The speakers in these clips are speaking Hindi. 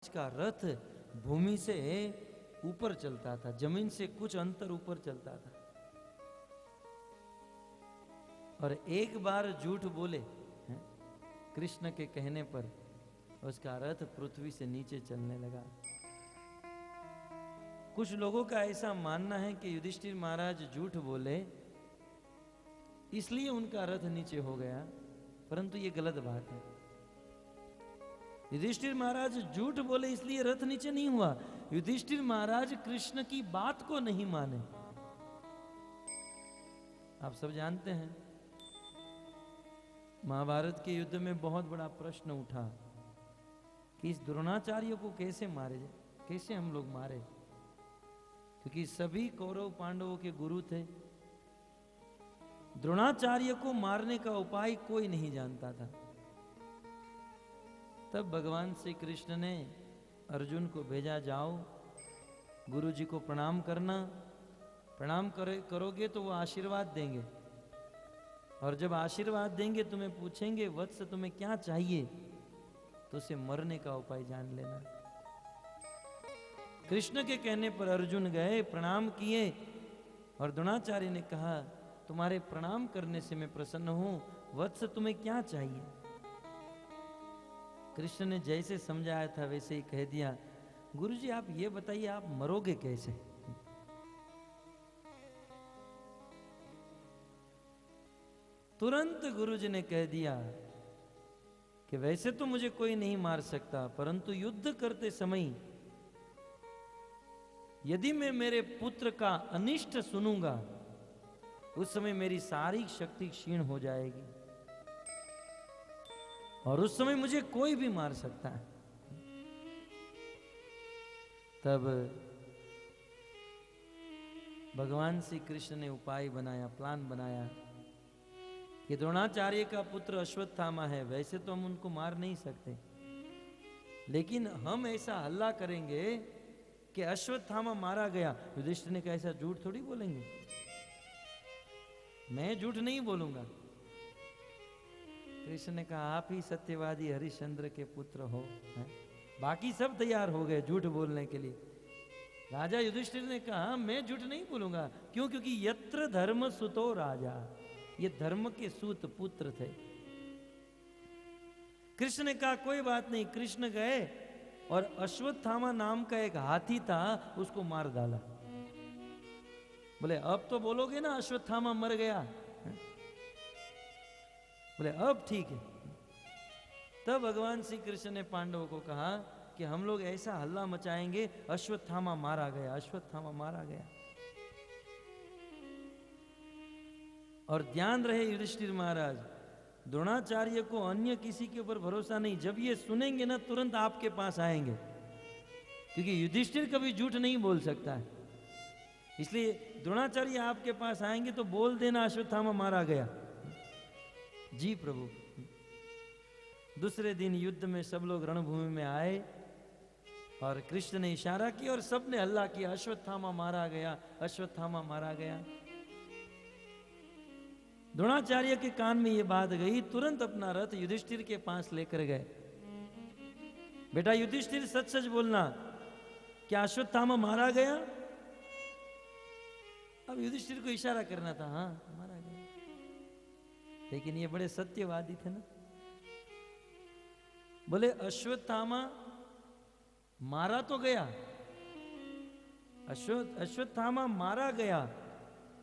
महाराज का रथ भूमि से ऊपर चलता था, जमीन से कुछ अंतर ऊपर चलता था। और एक बार झूठ बोले हैं, कृष्ण के कहने पर उसका रथ पृथ्वी से नीचे चलने लगा। कुछ लोगों का ऐसा मानना है कि युधिष्ठिर महाराज झूठ बोले इसलिए उनका रथ नीचे हो गया, परंतु ये गलत बात है। युधिष्ठिर महाराज झूठ बोले इसलिए रथ नीचे नहीं हुआ। युधिष्ठिर महाराज कृष्ण की बात को नहीं माने। आप सब जानते हैं महाभारत के युद्ध में बहुत बड़ा प्रश्न उठा कि इस द्रोणाचार्य को कैसे मारे जाए, कैसे हम लोग मारे, क्योंकि सभी कौरव पांडवों के गुरु थे। द्रोणाचार्य को मारने का उपाय कोई नहीं जानता था। तब भगवान श्री कृष्ण ने अर्जुन को भेजा, जाओ गुरु जी को प्रणाम करना, प्रणाम करोगे तो वो आशीर्वाद देंगे, और जब आशीर्वाद देंगे तुम्हें पूछेंगे वत्स तुम्हें क्या चाहिए, तो उसे मरने का उपाय जान लेना। कृष्ण के कहने पर अर्जुन गए, प्रणाम किए, और द्रोणाचार्य ने कहा तुम्हारे प्रणाम करने से मैं प्रसन्न हूं, वत्स तुम्हें क्या चाहिए। कृष्ण ने जैसे समझाया था वैसे ही कह दिया, गुरुजी आप ये बताइए आप मरोगे कैसे। तुरंत गुरुजी ने कह दिया कि वैसे तो मुझे कोई नहीं मार सकता, परंतु युद्ध करते समय यदि मैं मेरे पुत्र का अनिष्ट सुनूंगा उस समय मेरी सारी शक्ति क्षीण हो जाएगी, और उस समय मुझे कोई भी मार सकता है। तब भगवान श्री कृष्ण ने उपाय बनाया, प्लान बनाया कि द्रोणाचार्य का पुत्र अश्वत्थामा है, वैसे तो हम उनको मार नहीं सकते, लेकिन हम ऐसा हल्ला करेंगे कि अश्वत्थामा मारा गया। युधिष्ठिर ने कहा ऐसा झूठ थोड़ी बोलेंगे, मैं झूठ नहीं बोलूंगा। कृष्ण ने कहा आप ही सत्यवादी हरिश्चंद्र के पुत्र हो, है? बाकी सब तैयार हो गए झूठ बोलने के लिए। राजा युधिष्ठिर ने कहा मैं झूठ नहीं बोलूंगा, क्यों? क्योंकि यत्र धर्म सुतो राजा, ये धर्म के सूत पुत्र थे। कृष्ण ने कहा कोई बात नहीं। कृष्ण गए और अश्वत्थामा नाम का एक हाथी था उसको मार डाला। बोले अब तो बोलोगे ना अश्वत्थामा मर गया, बोले अब ठीक है। तब भगवान श्री कृष्ण ने पांडवों को कहा कि हम लोग ऐसा हल्ला मचाएंगे अश्वत्थामा मारा गया, अश्वत्थामा मारा गया। और ध्यान रहे युधिष्ठिर महाराज, द्रोणाचार्य को अन्य किसी के ऊपर भरोसा नहीं। जब ये सुनेंगे ना तुरंत आपके पास आएंगे, क्योंकि युधिष्ठिर कभी झूठ नहीं बोल सकता है। इसलिए द्रोणाचार्य आपके पास आएंगे तो बोल देना अश्वत्थामा मारा गया। जी प्रभु। दूसरे दिन युद्ध में सब लोग रणभूमि में आए और कृष्ण ने इशारा किया और सबने हल्ला किया अश्वत्थामा मारा गया, अश्वत्थामा मारा गया। द्रोणाचार्य के कान में ये बात गई, तुरंत अपना रथ युधिष्ठिर के पास लेकर गए। बेटा युधिष्ठिर सच सच बोलना, क्या अश्वत्थामा मारा गया? अब युधिष्ठिर को इशारा करना था, हाँ मारा गया। लेकिन ये बड़े सत्यवादी थे ना। बोले अश्वत्थामा मारा तो गया, अश्वत्थामा मारा गया,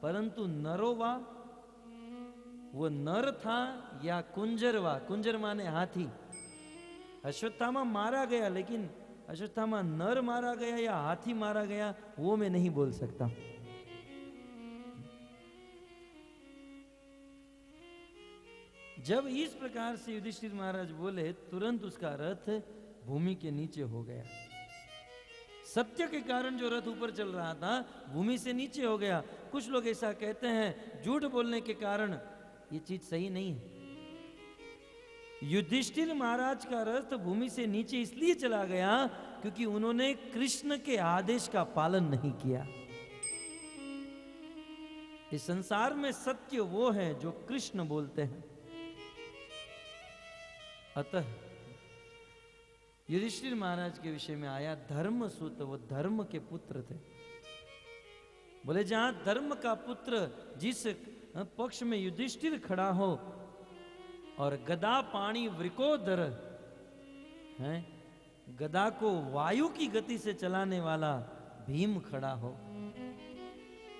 परंतु नरोवा, वो नर था या कुंजरवा, कुंजर माने हाथी। अश्वत्थामा मारा गया, लेकिन अश्वत्थामा नर मारा गया या हाथी मारा गया वो मैं नहीं बोल सकता। जब इस प्रकार से युधिष्ठिर महाराज बोले, तुरंत उसका रथ भूमि के नीचे हो गया। सत्य के कारण जो रथ ऊपर चल रहा था भूमि से नीचे हो गया। कुछ लोग ऐसा कहते हैं झूठ बोलने के कारण, ये चीज सही नहीं है। युधिष्ठिर महाराज का रथ भूमि से नीचे इसलिए चला गया क्योंकि उन्होंने कृष्ण के आदेश का पालन नहीं किया। इस संसार में सत्य वो है जो कृष्ण बोलते हैं। अतः युधिष्ठिर महाराज के विषय में आया धर्म सूत, वो धर्म के पुत्र थे। बोले जहां धर्म का पुत्र जिस पक्ष में युधिष्ठिर खड़ा हो और गदा पाणी वृकोदर है, गदा को वायु की गति से चलाने वाला भीम खड़ा हो,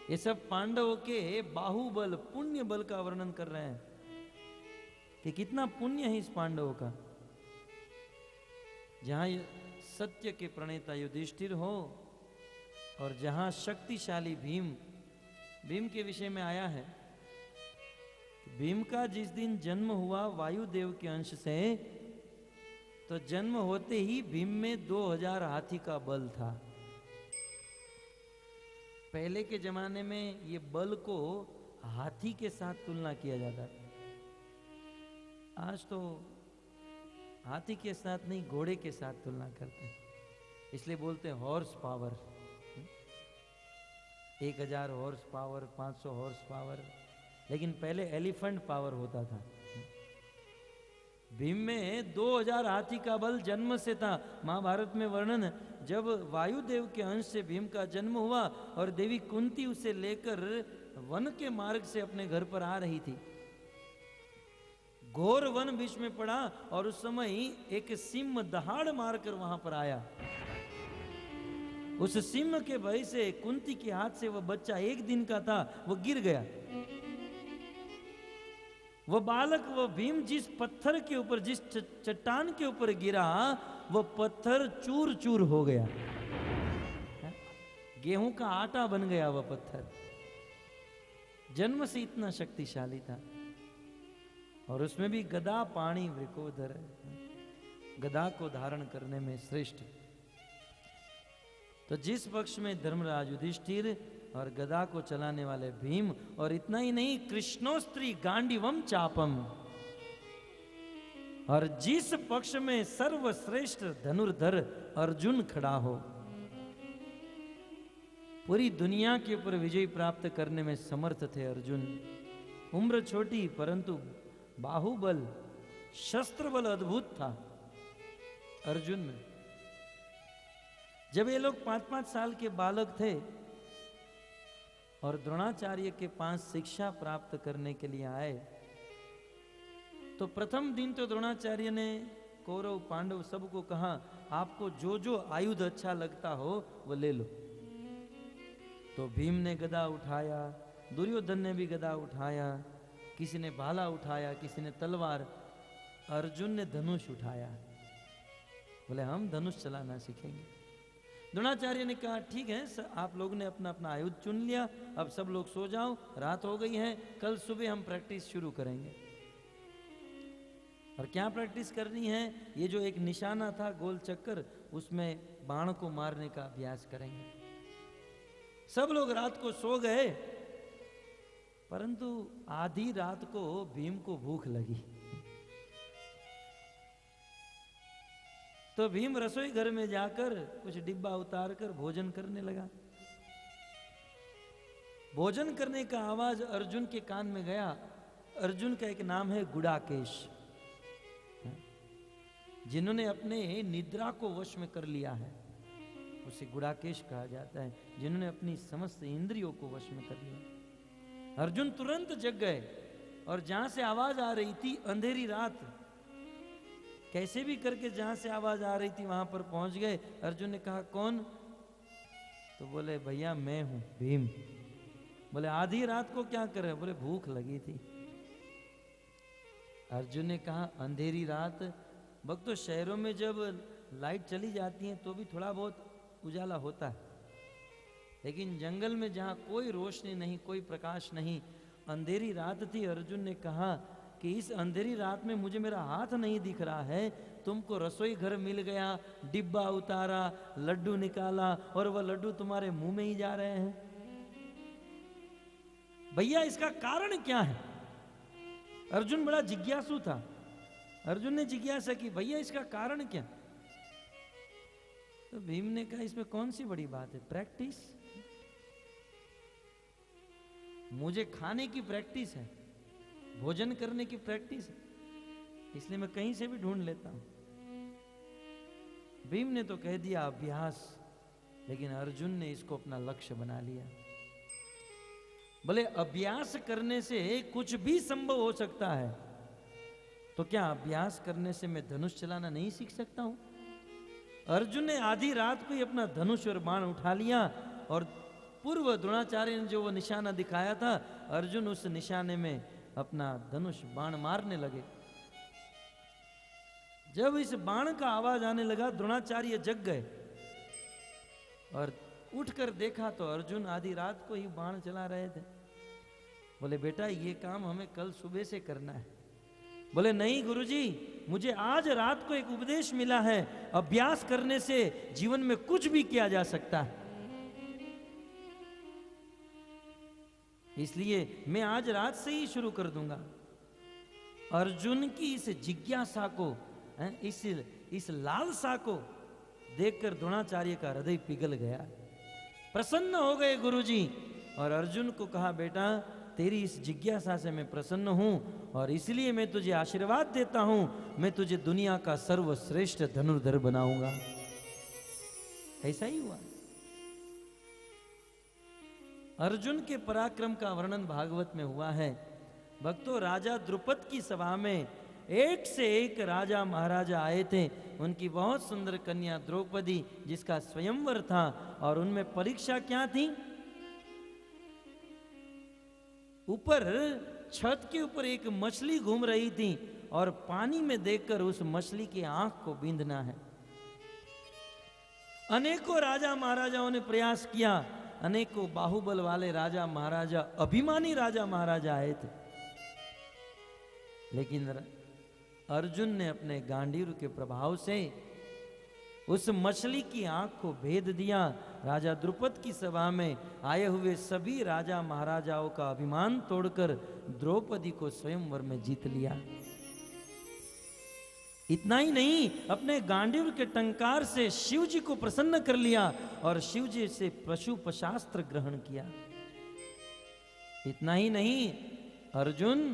ये सब पांडवों के बाहुबल पुण्य बल का वर्णन कर रहे हैं कि कितना पुण्य है इस पांडवों का। जहां सत्य के प्रणेता युधिष्ठिर हो और जहां शक्तिशाली भीम के विषय में आया है, भीम का जिस दिन जन्म हुआ वायुदेव के अंश से, तो जन्म होते ही भीम में 2000 हाथी का बल था। पहले के जमाने में ये बल को हाथी के साथ तुलना किया जाता था। आज तो हाथी के साथ नहीं, घोड़े के साथ तुलना करते हैं, इसलिए बोलते हैं horse power. 1000 horse power, 500 horse power, लेकिन पहले एलिफेंट पावर होता था। भीम में 2000 हाथी का बल जन्म से था। महाभारत में वर्णन है, जब वायुदेव के अंश से भीम का जन्म हुआ और देवी कुंती उसे लेकर वन के मार्ग से अपने घर पर आ रही थी, घोर वन बीच में पड़ा और उस समय एक सिंह दहाड़ मारकर वहां पर आया। उस सिंह के भय से कुंती के हाथ से वह बच्चा 1 दिन का था, वो गिर गया। वह बालक, वह भीम जिस पत्थर के ऊपर, जिस चट्टान के ऊपर गिरा, वह पत्थर चूर चूर हो गया, गेहूं का आटा बन गया वह पत्थर। जन्म से इतना शक्तिशाली था, और उसमें भी गदा पाणी वृकोदर, गदा को धारण करने में श्रेष्ठ। तो जिस पक्ष में धर्मराज युधिष्ठिर और गदा को चलाने वाले भीम, और इतना ही नहीं, कृष्णोस्त्री गांडीवम चापम, और जिस पक्ष में सर्वश्रेष्ठ धनुर्धर अर्जुन खड़ा हो, पूरी दुनिया के ऊपर विजय प्राप्त करने में समर्थ थे अर्जुन। उम्र छोटी परंतु बाहुबल, शस्त्र बल अद्भुत था अर्जुन में। जब ये लोग 5-5 साल के बालक थे और द्रोणाचार्य के पास शिक्षा प्राप्त करने के लिए आए, तो प्रथम दिन तो द्रोणाचार्य ने कौरव पांडव सबको कहा, आपको जो जो आयुध अच्छा लगता हो वो ले लो। तो भीम ने गदा उठाया, दुर्योधन ने भी गदा उठाया, किसी ने भाला उठाया, किसी ने तलवार, अर्जुन ने धनुष उठाया। बोले हम धनुष चलाना सीखेंगे। द्रोणाचार्य ने कहा ठीक है, आप लोगों ने अपना अपना आयुध चुन लिया, अब सब लोग सो जाओ, रात हो गई है, कल सुबह हम प्रैक्टिस शुरू करेंगे। और क्या प्रैक्टिस करनी है? ये जो एक निशाना था गोल चक्कर, उसमें बाण को मारने का अभ्यास करेंगे। सब लोग रात को सो गए, परंतु आधी रात को भीम को भूख लगी। तो भीम रसोई घर में जाकर कुछ डिब्बा उतार कर भोजन करने लगा। भोजन करने का आवाज अर्जुन के कान में गया। अर्जुन का एक नाम है गुडाकेश, जिन्होंने अपने निद्रा को वश में कर लिया है, उसे गुडाकेश कहा जाता है, जिन्होंने अपनी समस्त इंद्रियों को वश में कर लिया। अर्जुन तुरंत जग गए और जहां से आवाज आ रही थी, अंधेरी रात, कैसे भी करके जहां से आवाज आ रही थी वहां पर पहुंच गए। अर्जुन ने कहा कौन? तो बोले भैया मैं हूं भीम। बोले आधी रात को क्या कर रहे? बोले भूख लगी थी। अर्जुन ने कहा अंधेरी रात, भक्तों शहरों में जब लाइट चली जाती है तो भी थोड़ा बहुत उजाला होता है, लेकिन जंगल में जहां कोई रोशनी नहीं, कोई प्रकाश नहीं, अंधेरी रात थी। अर्जुन ने कहा कि इस अंधेरी रात में मुझे मेरा हाथ नहीं दिख रहा है, तुमको रसोई घर मिल गया, डिब्बा उतारा, लड्डू निकाला और वह लड्डू तुम्हारे मुंह में ही जा रहे हैं। भैया इसका कारण क्या है? अर्जुन बड़ा जिज्ञासु था। अर्जुन ने जिज्ञासा की भैया इसका कारण क्या? तो भीम ने कहा इसमें कौन सी बड़ी बात है, प्रैक्टिस। मुझे खाने की प्रैक्टिस है, भोजन करने की प्रैक्टिस है, इसलिए मैं कहीं से भी ढूंढ लेता हूं। भीम ने तो कह दिया अभ्यास, लेकिन अर्जुन ने इसको अपना लक्ष्य बना लिया। बोले अभ्यास करने से कुछ भी संभव हो सकता है, तो क्या अभ्यास करने से मैं धनुष चलाना नहीं सीख सकता हूं? अर्जुन ने आधी रात को ही अपना धनुष और बाण उठा लिया, और पूर्व द्रोणाचार्य ने जो वो निशाना दिखाया था, अर्जुन उस निशाने में अपना धनुष बाण मारने लगे। जब इस बाण का आवाज आने लगा, द्रोणाचार्य जग गए और उठकर देखा तो अर्जुन आधी रात को ही बाण चला रहे थे। बोले बेटा ये काम हमें कल सुबह से करना है। बोले नहीं गुरुजी, मुझे आज रात को एक उपदेश मिला है, अभ्यास करने से जीवन में कुछ भी किया जा सकता है, इसलिए मैं आज रात से ही शुरू कर दूंगा। अर्जुन की इस जिज्ञासा को, इस लालसा को देखकर द्रोणाचार्य का हृदय पिघल गया, प्रसन्न हो गए गुरुजी, और अर्जुन को कहा बेटा तेरी इस जिज्ञासा से मैं प्रसन्न हूं, और इसलिए मैं तुझे आशीर्वाद देता हूं, मैं तुझे दुनिया का सर्वश्रेष्ठ धनुर्धर बनाऊंगा। ऐसा ही हुआ। अर्जुन के पराक्रम का वर्णन भागवत में हुआ है। भक्तों, राजा द्रुपद की सभा में एक से एक राजा महाराजा आए थे। उनकी बहुत सुंदर कन्या द्रौपदी, जिसका स्वयंवर था, और उनमें परीक्षा क्या थी? ऊपर छत के ऊपर एक मछली घूम रही थी, और पानी में देखकर उस मछली की आंख को बींधना है। अनेकों राजा महाराजाओं ने प्रयास किया, अनेकों बाहुबल वाले राजा महाराजा, अभिमानी राजा महाराजा आए थे, लेकिन अर्जुन ने अपने गांडीव के प्रभाव से उस मछली की आंख को भेद दिया। राजा द्रुपद की सभा में आए हुए सभी राजा महाराजाओं का अभिमान तोड़कर द्रौपदी को स्वयंवर में जीत लिया। इतना ही नहीं, अपने गांडीव के टंकार से शिव जी को प्रसन्न कर लिया, और शिव जी से पशुपशास्त्र ग्रहण किया। इतना ही नहीं, अर्जुन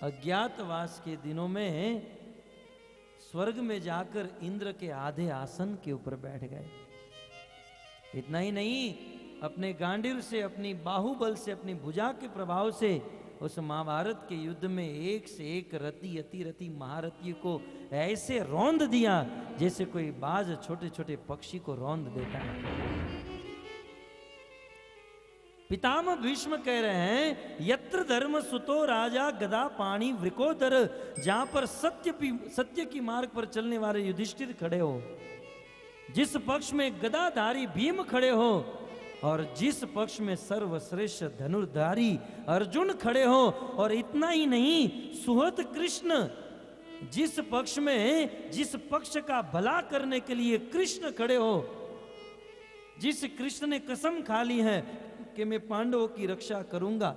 अज्ञातवास के दिनों में स्वर्ग में जाकर इंद्र के आधे आसन के ऊपर बैठ गए। इतना ही नहीं, अपने गांडीव से, अपनी बाहुबल से, अपनी भुजा के प्रभाव से उस महाभारत के युद्ध में एक से एक रति अति रति महारथी को ऐसे रौंद दिया जैसे कोई बाज छोटे छोटे पक्षी को रौंद देता है। पितामह भीष्म कह रहे हैं, यत्र धर्म सुतो राजा गदा पाणी वृकोदर, जहां पर सत्य की मार्ग पर चलने वाले युधिष्ठिर खड़े हो, जिस पक्ष में गदाधारी भीम खड़े हो, और जिस पक्ष में सर्वश्रेष्ठ धनुर्धारी अर्जुन खड़े हो, और इतना ही नहीं, सुहृद कृष्ण, जिस पक्ष में, जिस पक्ष का भला करने के लिए कृष्ण खड़े हो, जिस कृष्ण ने कसम खा ली है कि मैं पांडवों की रक्षा करूंगा,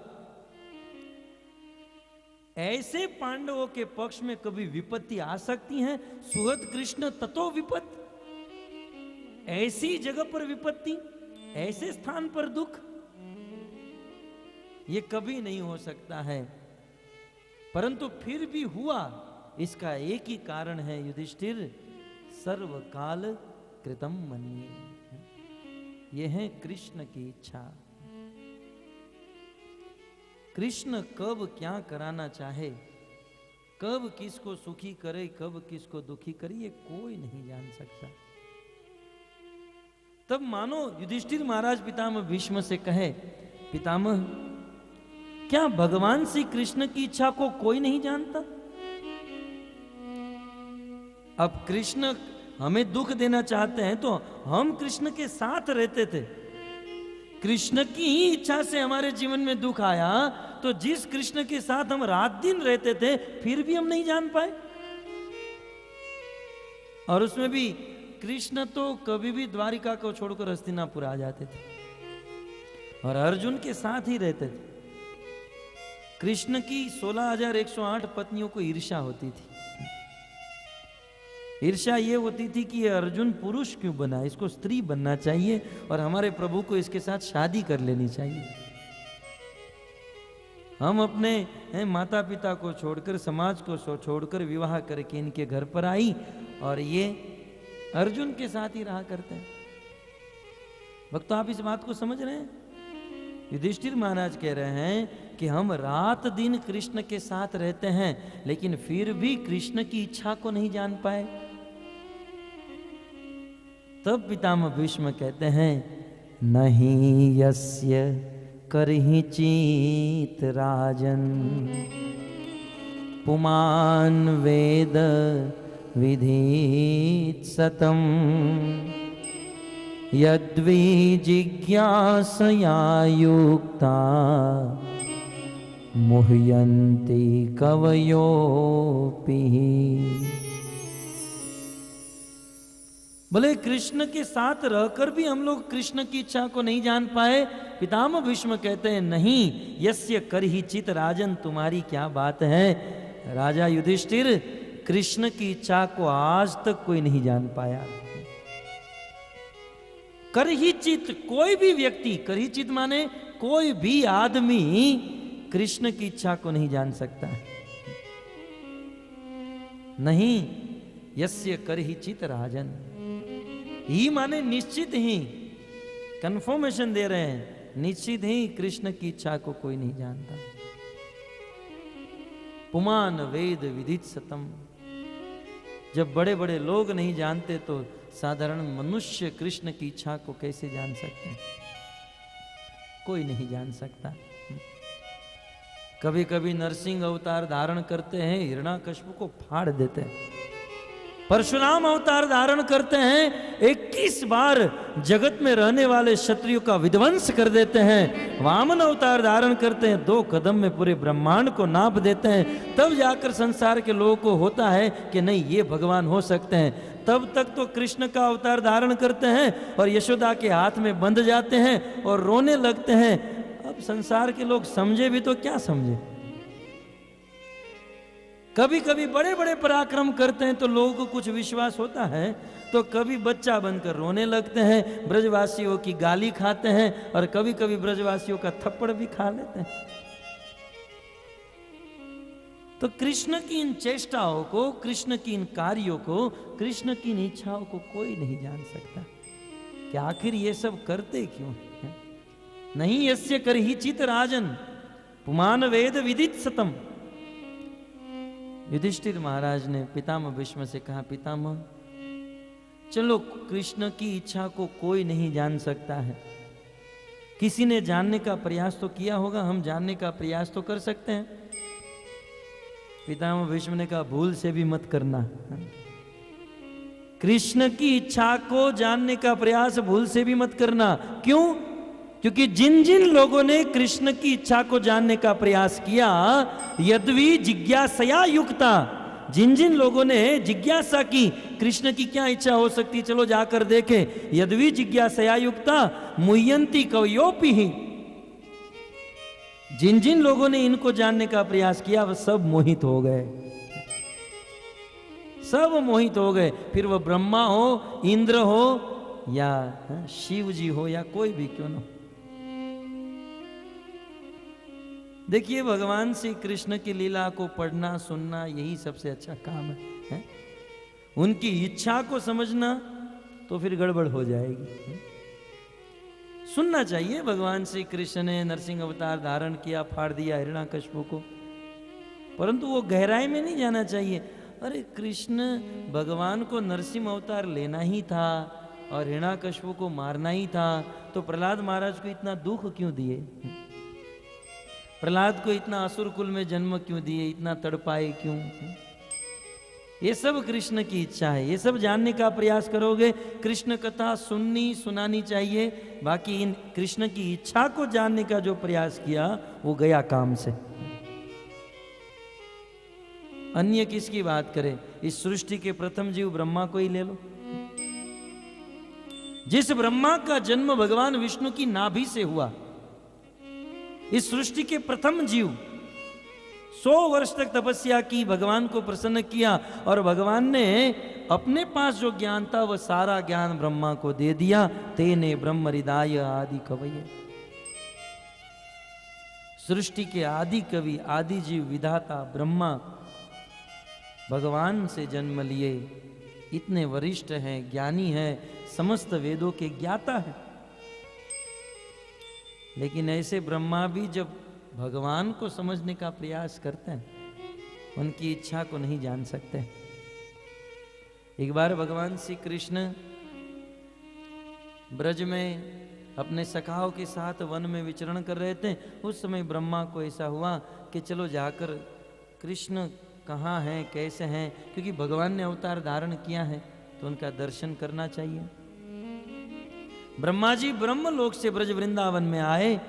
ऐसे पांडवों के पक्ष में कभी विपत्ति आ सकती है? सुहृद कृष्ण ततो विपत्ति, ऐसी जगह पर विपत्ति, ऐसे स्थान पर दुख, ये कभी नहीं हो सकता है। परंतु फिर भी हुआ, इसका एक ही कारण है युधिष्ठिर, सर्वकाल कृतम मन्ये, यह है कृष्ण की इच्छा। कृष्ण कब क्या कराना चाहे, कब किसको सुखी करे, कब किसको दुखी करे, ये कोई नहीं जान सकता। तब मानो युधिष्ठिर महाराज पितामह भीष्म से कहे, पितामह क्या भगवान श्री कृष्ण की इच्छा को कोई नहीं जानता? अब कृष्ण हमें दुख देना चाहते हैं तो हम कृष्ण के साथ रहते थे, कृष्ण की ही इच्छा से हमारे जीवन में दुख आया, तो जिस कृष्ण के साथ हम रात दिन रहते थे फिर भी हम नहीं जान पाए। और उसमें भी कृष्ण तो कभी भी द्वारिका को छोड़कर हस्तिनापुर आ जाते थे और अर्जुन के साथ ही रहते थे। कृष्ण की 16,108 पत्नियों को ईर्ष्या होती थी। ईर्ष्या ये होती थी कि ये अर्जुन पुरुष क्यों बना, इसको स्त्री बनना चाहिए और हमारे प्रभु को इसके साथ शादी कर लेनी चाहिए। हम अपने माता पिता को छोड़कर, समाज को छोड़कर विवाह करके इनके घर पर आई और ये अर्जुन के साथ ही रहा करते हैं। भक्तों, आप इस बात को समझ रहे हैं? युधिष्ठिर महाराज कह रहे हैं कि हम रात दिन कृष्ण के साथ रहते हैं, लेकिन फिर भी कृष्ण की इच्छा को नहीं जान पाए। तब पितामह भीष्म कहते हैं, नहीं यस्य करहि चीत राजन, पुमान वेद विधीत सतम, यद्वी जिज्ञासया युक्ता मुह्यन्ति कवयोऽपि। बोले कृष्ण के साथ रहकर भी हम लोग कृष्ण की इच्छा को नहीं जान पाए। पितामह भीष्म कहते हैं, नहीं यस्य करहि चित राजन, तुम्हारी क्या बात है राजा युधिष्ठिर, कृष्ण की इच्छा को आज तक कोई नहीं जान पाया। करहि चित, कोई भी व्यक्ति, करहि चित माने कोई भी आदमी कृष्ण की इच्छा को नहीं जान सकता है। नहीं यस्य करहि चित राजन, ही माने निश्चित ही, कंफर्मेशन दे रहे हैं, निश्चित ही कृष्ण की इच्छा को कोई नहीं जानता। पुमान वेद विदित सतम, जब बड़े बड़े लोग नहीं जानते तो साधारण मनुष्य कृष्ण की इच्छा को कैसे जान सकते हैं? कोई नहीं जान सकता। कभी कभी नरसिंह अवतार धारण करते हैं, हिरण्याकश्यप को फाड़ देते हैं। परशुराम अवतार धारण करते हैं, 21 बार जगत में रहने वाले क्षत्रियों का विध्वंस कर देते हैं। वामन अवतार धारण करते हैं, 2 कदम में पूरे ब्रह्मांड को नाप देते हैं। तब जाकर संसार के लोगों को होता है कि नहीं ये भगवान हो सकते हैं। तब तक तो कृष्ण का अवतार धारण करते हैं और यशोदा के हाथ में बंध जाते हैं और रोने लगते हैं। अब संसार के लोग समझे भी तो क्या समझे। कभी कभी बड़े बड़े पराक्रम करते हैं तो लोगों को कुछ विश्वास होता है, तो कभी बच्चा बनकर रोने लगते हैं, ब्रजवासियों की गाली खाते हैं और कभी कभी ब्रजवासियों का थप्पड़ भी खा लेते हैं। तो कृष्ण की इन चेष्टाओं को, कृष्ण की इन कार्यों को, कृष्ण की इन इच्छाओं को कोई नहीं जान सकता कि आखिर ये सब करते क्यों है? नहीं यस्य करहि चित राजन, पुमान वेद विदित सतम। युधिष्ठिर महाराज ने पितामह भीष्म से कहा, पितामह चलो, कृष्ण की इच्छा को कोई नहीं जान सकता है, किसी ने जानने का प्रयास तो किया होगा, हम जानने का प्रयास तो कर सकते हैं। पितामह भीष्म ने कहा, भूल से भी मत करना। कृष्ण की इच्छा को जानने का प्रयास भूल से भी मत करना। क्यों? क्योंकि जिन जिन लोगों ने कृष्ण की इच्छा को जानने का प्रयास किया, यद्वी जिज्ञासया युक्ता, जिन जिन लोगों ने जिज्ञासा की कृष्ण की क्या इच्छा हो सकती, चलो जाकर देखें, यद्वी जिज्ञासया युक्ता मुह्यन्ति कवयोऽपि। जिन जिन लोगों ने इनको जानने का प्रयास किया वह सब मोहित हो गए, सब मोहित हो गए। फिर वह ब्रह्मा हो, इंद्र हो या शिव जी हो या कोई भी क्यों न। देखिए, भगवान श्री कृष्ण की लीला को पढ़ना सुनना यही सबसे अच्छा काम है? उनकी इच्छा को समझना तो फिर गड़बड़ हो जाएगी। सुनना चाहिए, भगवान श्री कृष्ण ने नरसिंह अवतार धारण किया, फाड़ दिया हिरण्याकश्यप को, परंतु वो गहराई में नहीं जाना चाहिए। अरे कृष्ण भगवान को नरसिंह अवतार लेना ही था और हिरण्याकश्यप को मारना ही था, तो प्रहलाद महाराज को इतना दुख क्यों दिए? प्रहलाद को इतना असुर कुल में जन्म क्यों दिए, इतना तड़पाए क्यों? ये सब कृष्ण की इच्छा है। ये सब जानने का प्रयास करोगे, कृष्ण कथा सुननी सुनानी चाहिए, बाकी इन कृष्ण की इच्छा को जानने का जो प्रयास किया वो गया काम से। अन्य किसकी बात करें? इस सृष्टि के प्रथम जीव ब्रह्मा को ही ले लो। जिस ब्रह्मा का जन्म भगवान विष्णु की नाभि से हुआ, इस सृष्टि के प्रथम जीव 100 वर्ष तक तपस्या की, भगवान को प्रसन्न किया और भगवान ने अपने पास जो ज्ञान था वह सारा ज्ञान ब्रह्मा को दे दिया। तेने ब्रह्म हृदय आदि कवये, सृष्टि के आदि कवि, आदि जीव, विधाता ब्रह्मा भगवान से जन्म लिए इतने वरिष्ठ हैं, ज्ञानी हैं, समस्त वेदों के ज्ञाता हैं, लेकिन ऐसे ब्रह्मा भी जब भगवान को समझने का प्रयास करते हैं, उनकी इच्छा को नहीं जान सकते। एक बार भगवान श्री कृष्ण ब्रज में अपने सखाओं के साथ वन में विचरण कर रहे थे। उस समय ब्रह्मा को ऐसा हुआ कि चलो जाकर कृष्ण कहाँ हैं, कैसे हैं, क्योंकि भगवान ने अवतार धारण किया है तो उनका दर्शन करना चाहिए। ब्रह्मा जी ब्रह्मलोक से ब्रज वृंदावन में आए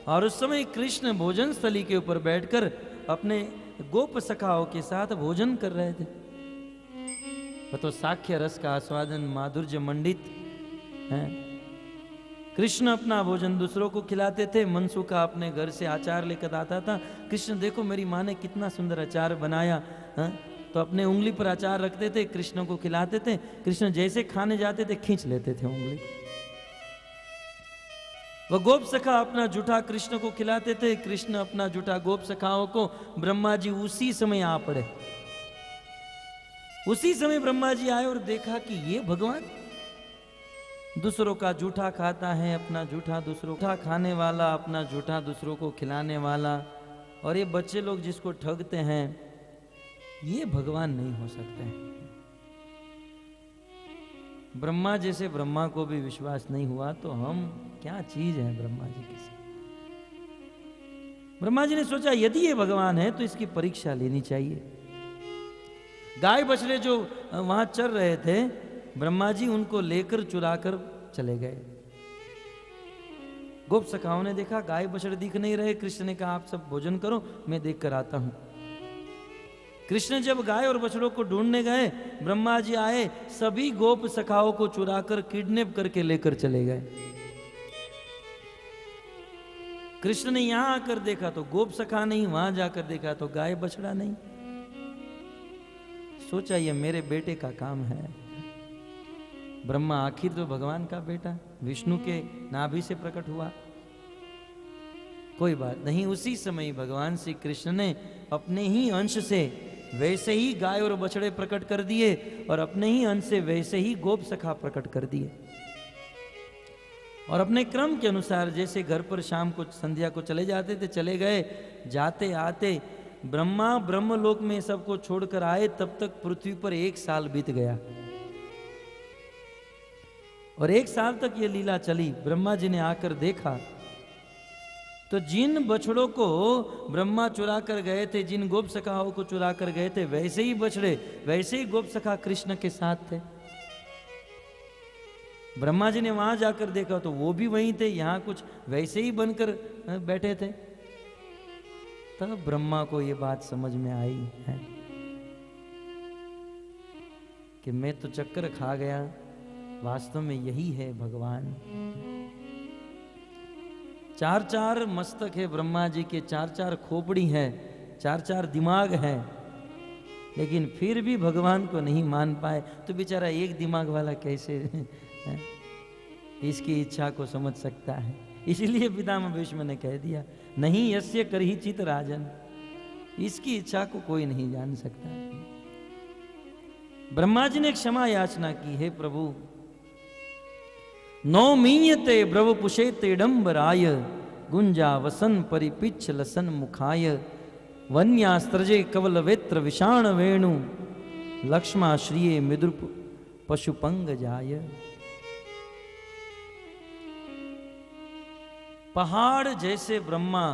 और उस समय कृष्ण भोजन स्थली के ऊपर बैठकर अपने गोप सखाओं के साथ भोजन कर रहे थे। वह तो साख्य रस का आस्वादन माधुर्य मंडित है। कृष्ण अपना भोजन दूसरों को खिलाते थे। मनसुखा अपने घर से अचार लेकर आता था। कृष्ण देखो मेरी माँ ने कितना सुंदर अचार बनाया, तो अपने उंगली पर अचार रखते थे, कृष्ण को खिलाते थे। कृष्ण जैसे खाने जाते थे खींच लेते थे उंगली। वह गोप सखा अपना जूठा कृष्ण को खिलाते थे, कृष्ण अपना जूठा गोप सखाओं को। ब्रह्मा जी उसी समय आ पड़े। उसी समय ब्रह्मा जी आए और देखा कि ये भगवान दूसरों का जूठा खाता है, अपना जूठा दूसरों का खाने वाला, अपना जूठा दूसरों को खिलाने वाला, और ये बच्चे लोग जिसको ठगते हैं, ये भगवान नहीं हो सकते हैं। ब्रह्मा जैसे ब्रह्मा को भी विश्वास नहीं हुआ तो हम क्या चीज है ब्रह्मा जी की। ब्रह्मा जी ने सोचा यदि ये भगवान है तो इसकी परीक्षा लेनी चाहिए। गाय बछड़े जो वहां चर रहे थे, ब्रह्मा जी उनको लेकर चुराकर चले गए। गोप सखाओं ने देखा गाय बछड़े दिख नहीं रहे। कृष्ण ने कहा आप सब भोजन करो, मैं देख कर आता हूं। कृष्ण जब गाय और बछड़ों को ढूंढने गए, ब्रह्मा जी आए, सभी गोप सखाओं को चुराकर किडनैप करके लेकर चले गए। कृष्ण ने यहां आकर देखा तो गोप सखा नहीं, वहां जाकर देखा तो गाय बछड़ा नहीं। सोचा ये मेरे बेटे का काम है। ब्रह्मा आखिर तो भगवान का बेटा विष्णु के नाभि से प्रकट हुआ। कोई बात नहीं, उसी समय भगवान श्री कृष्ण ने अपने ही अंश से वैसे ही गाय और बछड़े प्रकट कर दिए और अपने ही अंश से वैसे ही गोप सखा प्रकट कर दिए। और अपने क्रम के अनुसार जैसे घर पर शाम को संध्या को चले जाते थे चले गए। जाते आते ब्रह्मा ब्रह्मलोक में सबको छोड़कर आए, तब तक पृथ्वी पर 1 साल बीत गया। और 1 साल तक ये लीला चली। ब्रह्मा जी ने आकर देखा तो जिन बछड़ों को ब्रह्मा चुरा कर गए थे, जिन गोप सखाओं को चुरा कर गए थे, वैसे ही बछड़े वैसे ही गोप सखा कृष्ण के साथ थे। ब्रह्मा जी ने वहां जाकर देखा तो वो भी वहीं थे, यहां कुछ वैसे ही बनकर बैठे थे। तब ब्रह्मा को ये बात समझ में आई है कि मैं तो चक्कर खा गया, वास्तव में यही है भगवान। 4-4 मस्तक है ब्रह्मा जी के, 4-4 खोपड़ी है, 4-4 दिमाग है, लेकिन फिर भी भगवान को नहीं मान पाए। तो बेचारा एक दिमाग वाला कैसे इसकी इच्छा को समझ सकता है। इसलिए पितामह भीष्म ने कह दिया नहीं यस्य करहि चित राजन, इसकी इच्छा को कोई नहीं जान सकता। ब्रह्मा जी ने क्षमा याचना की, हे प्रभु नौ मीयते ब्रव पुषेते डम्बराय गुंजा वसन परिपिच्छ लसन मुखाय वन्यास्त्रजे कवल वेत्र विषाण वेणु लक्ष्मा श्रिये मृदुप पशुपंग जाय। पहाड़ जैसे ब्रह्मा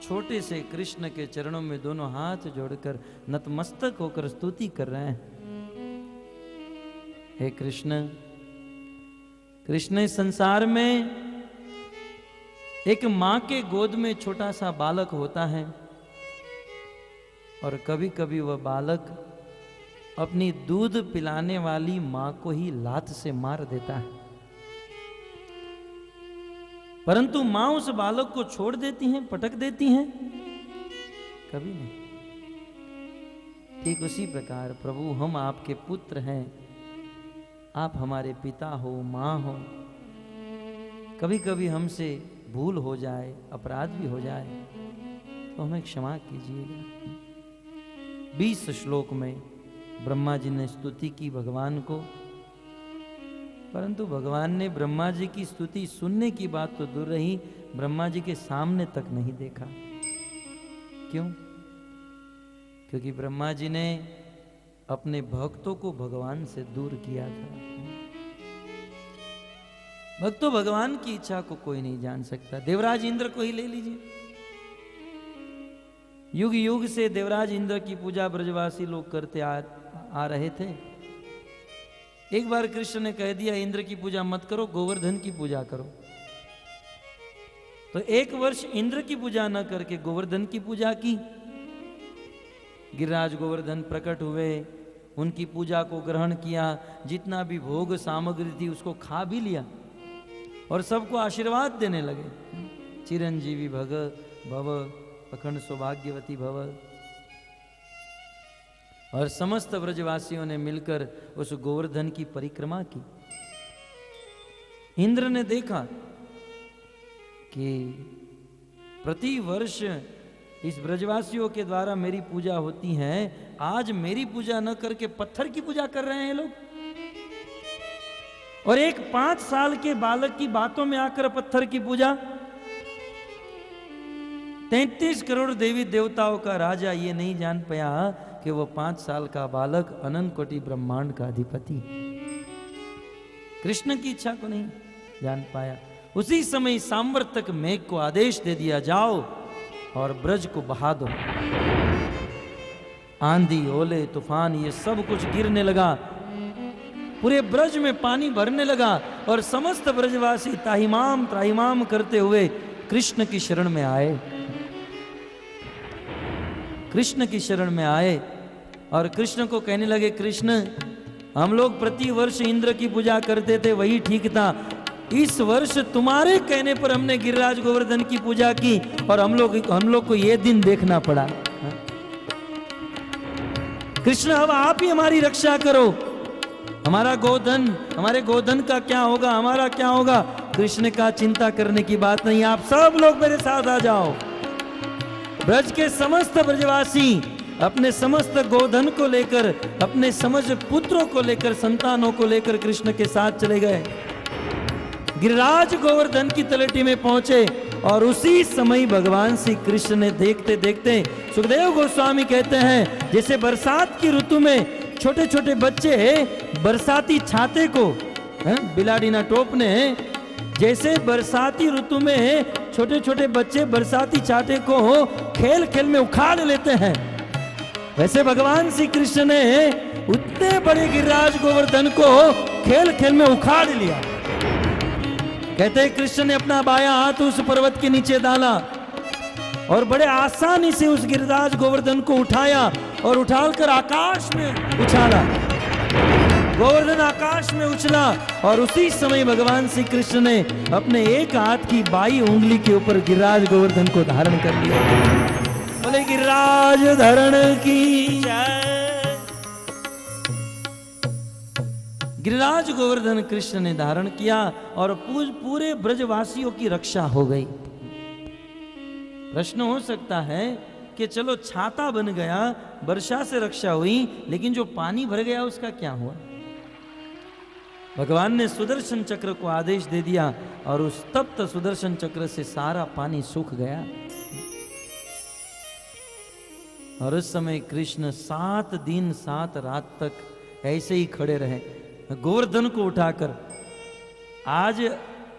छोटे से कृष्ण के चरणों में दोनों हाथ जोड़कर नतमस्तक होकर स्तुति कर रहे हैं। हे कृष्ण, कृष्ण इस संसार में एक मां के गोद में छोटा सा बालक होता है और कभी कभी वह बालक अपनी दूध पिलाने वाली मां को ही लात से मार देता है, परंतु मां उस बालक को छोड़ देती हैं, पटक देती हैं? कभी नहीं। ठीक उसी प्रकार प्रभु हम आपके पुत्र हैं, आप हमारे पिता हो, मां हो, कभी कभी हमसे भूल हो जाए, अपराध भी हो जाए तो हमें क्षमा कीजिएगा। 20 श्लोक में ब्रह्मा जी ने स्तुति की भगवान को, परंतु भगवान ने ब्रह्मा जी की स्तुति सुनने की बात तो दूर रही, ब्रह्मा जी के सामने तक नहीं देखा। क्यों? क्योंकि ब्रह्मा जी ने अपने भक्तों को भगवान से दूर किया था। भक्तों, भगवान की इच्छा को कोई नहीं जान सकता। देवराज इंद्र को ही ले लीजिए। युग युग से देवराज इंद्र की पूजा ब्रजवासी लोग करते आ रहे थे। एक बार कृष्ण ने कह दिया इंद्र की पूजा मत करो, गोवर्धन की पूजा करो। तो एक वर्ष इंद्र की पूजा न करके गोवर्धन की पूजा की। गिरिराज गोवर्धन प्रकट हुए, उनकी पूजा को ग्रहण किया, जितना भी भोग सामग्री थी उसको खा भी लिया और सबको आशीर्वाद देने लगे, चिरंजीवी भव, अखंड सौभाग्यवती भव। और समस्त ब्रजवासियों ने मिलकर उस गोवर्धन की परिक्रमा की। इंद्र ने देखा कि प्रति वर्ष इस ब्रजवासियों के द्वारा मेरी पूजा होती है, आज मेरी पूजा न करके पत्थर की पूजा कर रहे हैं लोग। और एक 5 साल के बालक की बातों में आकर पत्थर की पूजा। 33 करोड़ देवी देवताओं का राजा ये नहीं जान पाया कि वो 5 साल का बालक अनंत कोटि ब्रह्मांड का अधिपति। कृष्ण की इच्छा को नहीं जान पाया। उसी समय सांवर्तक मेघ को आदेश दे दिया, जाओ और ब्रज को बहा दो। आंधी, ओले, तूफान ये सब कुछ गिरने लगा, पूरे ब्रज में पानी भरने लगा और समस्त ब्रजवासी त्राहिमाम त्राहिमाम करते हुए कृष्ण की शरण में आए। कृष्ण की शरण में आए और कृष्ण को कहने लगे, कृष्ण हम लोग प्रति वर्ष इंद्र की पूजा करते थे, वही ठीक था। इस वर्ष तुम्हारे कहने पर हमने गिरिराज गोवर्धन की पूजा की और हम लोग को यह दिन देखना पड़ा। कृष्ण अब आप ही हमारी रक्षा करो। हमारे गोधन का क्या होगा, हमारा क्या होगा? कृष्ण का चिंता करने की बात नहीं, आप सब लोग मेरे साथ आ जाओ। ब्रज के समस्त ब्रजवासी अपने समस्त गोधन को लेकर, अपने समस्त पुत्रों को लेकर, संतानों को लेकर कृष्ण के साथ चले गए। गिरिराज गोवर्धन की तलहटी में पहुंचे और उसी समय भगवान श्री कृष्ण ने देखते देखते, सुखदेव गोस्वामी कहते हैं जैसे बरसात की ऋतु में छोटे छोटे बच्चे बरसाती छाते को, बिलाडीना टोप ने जैसे बरसाती ऋतु में छोटे छोटे बच्चे बरसाती छाते को खेल खेल में उखाड़ लेते हैं, वैसे भगवान श्री कृष्ण ने उतने बड़े गिरिराज गोवर्धन को खेल खेल में उखाड़ लिया। कहते हैं कृष्ण ने अपना बायां हाथ उस पर्वत के नीचे डाला और बड़े आसानी से उस गिरिराज गोवर्धन को उठाया और उठाकर आकाश में उछाला। गोवर्धन आकाश में उछला और उसी समय भगवान श्री कृष्ण ने अपने एक हाथ की बाई उंगली के ऊपर गिरिराज गोवर्धन को धारण कर लिया। बोले गिरिराज धरण की जय। गिरिराज गोवर्धन कृष्ण ने धारण किया और पूरे ब्रजवासियों की रक्षा हो गई। प्रश्न हो सकता है कि चलो छाता बन गया, वर्षा से रक्षा हुई, लेकिन जो पानी भर गया उसका क्या हुआ? भगवान ने सुदर्शन चक्र को आदेश दे दिया और उस तप्त सुदर्शन चक्र से सारा पानी सूख गया। और उस समय कृष्ण 7 दिन 7 रात तक ऐसे ही खड़े रहे गोवर्धन को उठाकर। आज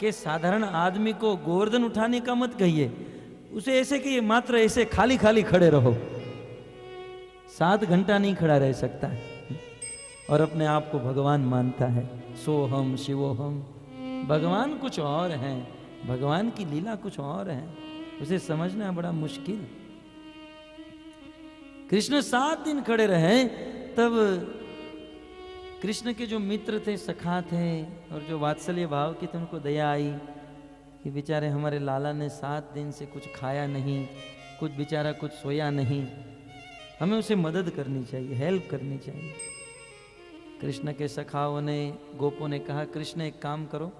के साधारण आदमी को गोवर्धन उठाने का मत कहिए, उसे ऐसे कहिए मात्र ऐसे खाली खाली खड़े रहो। 7 घंटा नहीं खड़ा रह सकता है और अपने आप को भगवान मानता है। सोहम शिवोहम। भगवान कुछ और है, भगवान की लीला कुछ और है, उसे समझना बड़ा मुश्किल। कृष्ण 7 दिन खड़े रहे। तब कृष्ण के जो मित्र थे, सखा थे और जो वात्सल्य भाव की थे, उनको दया आई कि बेचारे हमारे लाला ने 7 दिन से कुछ खाया नहीं, कुछ बेचारा कुछ सोया नहीं, हमें उसे मदद करनी चाहिए, हेल्प करनी चाहिए। कृष्ण के सखाओं ने, गोपों ने कहा कृष्ण एक काम करो,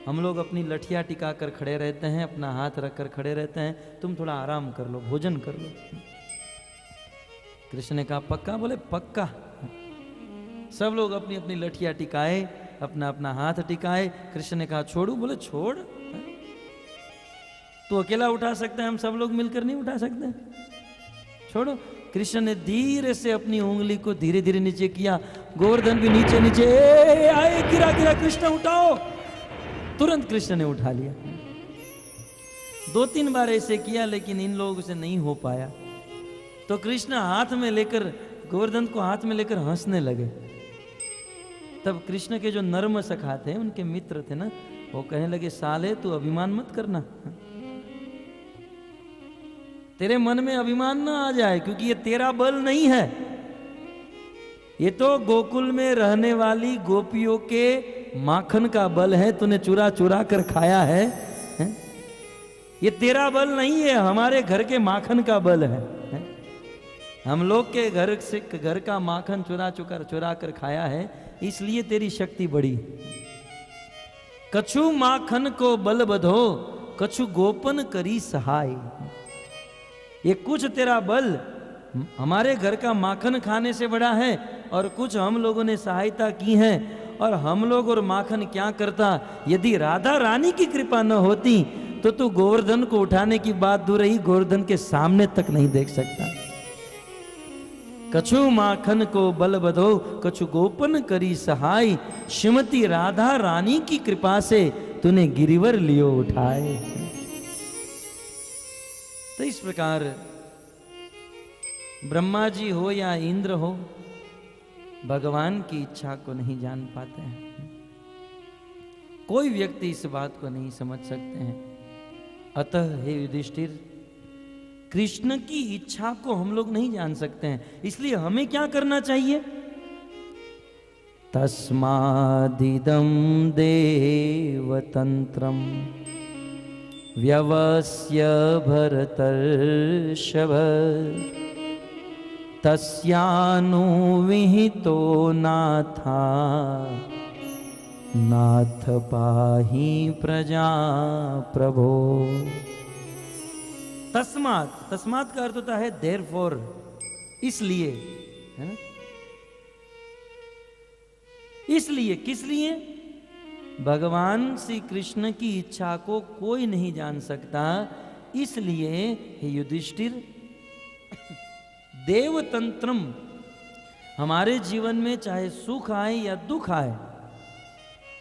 हम लोग अपनी लठिया टिका कर खड़े रहते हैं, अपना हाथ रख कर खड़े रहते हैं, तुम थोड़ा आराम कर लो, भोजन कर लो। कृष्ण ने कहा पक्का? बोले पक्का। सब लोग अपनी अपनी लठिया टिकाए, अपना अपना हाथ टिकाए। कृष्ण ने कहा छोड़ू, बोले छोड़, तू अकेला उठा सकता है, हम सब लोग मिलकर नहीं उठा सकते, छोड़ो। कृष्ण ने धीरे से अपनी उंगली को धीरे धीरे नीचे किया, गोवर्धन भी नीचे नीचे आए, गिरा गिरा, कृष्ण उठाओ। तुरंत कृष्ण ने उठा लिया। 2-3 बार ऐसे किया, लेकिन इन लोगों से नहीं हो पाया। तो कृष्ण हाथ में लेकर, गोवर्धन को हाथ में लेकर हंसने लगे। तब कृष्ण के जो नर्म सखा थे, उनके मित्र थे ना, वो कहने लगे साले तू अभिमान मत करना, तेरे मन में अभिमान ना आ जाए, क्योंकि ये तेरा बल नहीं है, ये तो गोकुल में रहने वाली गोपियों के माखन का बल है, तूने चुरा चुरा कर खाया है? ये तेरा बल नहीं है, हमारे घर के माखन का बल है। हम लोग के घर का माखन चुरा कर खाया है, इसलिए तेरी शक्ति बढ़ी। कछु माखन को बल बधो, कछु गोपन करी सहाय। ये कुछ तेरा बल हमारे घर का माखन खाने से बड़ा है, और कुछ हम लोगों ने सहायता की है। और हम लोग और माखन क्या करता, यदि राधा रानी की कृपा न होती तो तू गोवर्धन को उठाने की बात दूर रही, गोवर्धन के सामने तक नहीं देख सकता। कछु माखन को बल बधो, कछु गोपन करी सहाय। श्रीमती राधा रानी की कृपा से तूने गिरिवर लियो उठाए। तो इस प्रकार ब्रह्मा जी हो या इंद्र हो, भगवान की इच्छा को नहीं जान पाते हैं। कोई व्यक्ति इस बात को नहीं समझ सकते हैं। अतः हे युधिष्ठिर, कृष्ण की इच्छा को हम लोग नहीं जान सकते हैं, इसलिए हमें क्या करना चाहिए? तस्मादिदं देवतंत्रम व्यवस्य भरतर्षभ, तस्यानुविहितो नाथा, नाथ पाहि प्रजा प्रभो। तस्मात, तस्मात का अर्थ होता है देयरफॉर, इसलिए, है ना? इसलिए, किस लिए? भगवान श्री कृष्ण की इच्छा को कोई नहीं जान सकता, इसलिए हे युधिष्ठिर, देवतंत्रम, हमारे जीवन में चाहे सुख आए या दुख आए,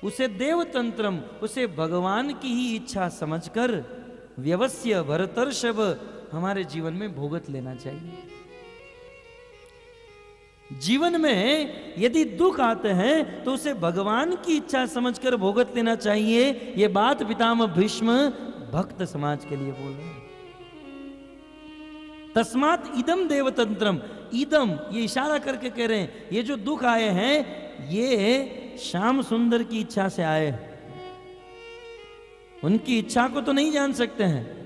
उसे देवतंत्रम, उसे भगवान की ही इच्छा समझकर व्यवस्य भरतर्षभ हमारे जीवन में भोगत लेना चाहिए। जीवन में यदि दुख आते हैं तो उसे भगवान की इच्छा समझकर भोगत लेना चाहिए। ये बात पितामह भीष्म भक्त समाज के लिए बोल रहे हैं। तस्मात इदम देवतंत्रम, इदम ये इशारा करके कह रहे हैं, ये जो दुख आए हैं ये श्याम सुंदर की इच्छा से आए, उनकी इच्छा को तो नहीं जान सकते हैं,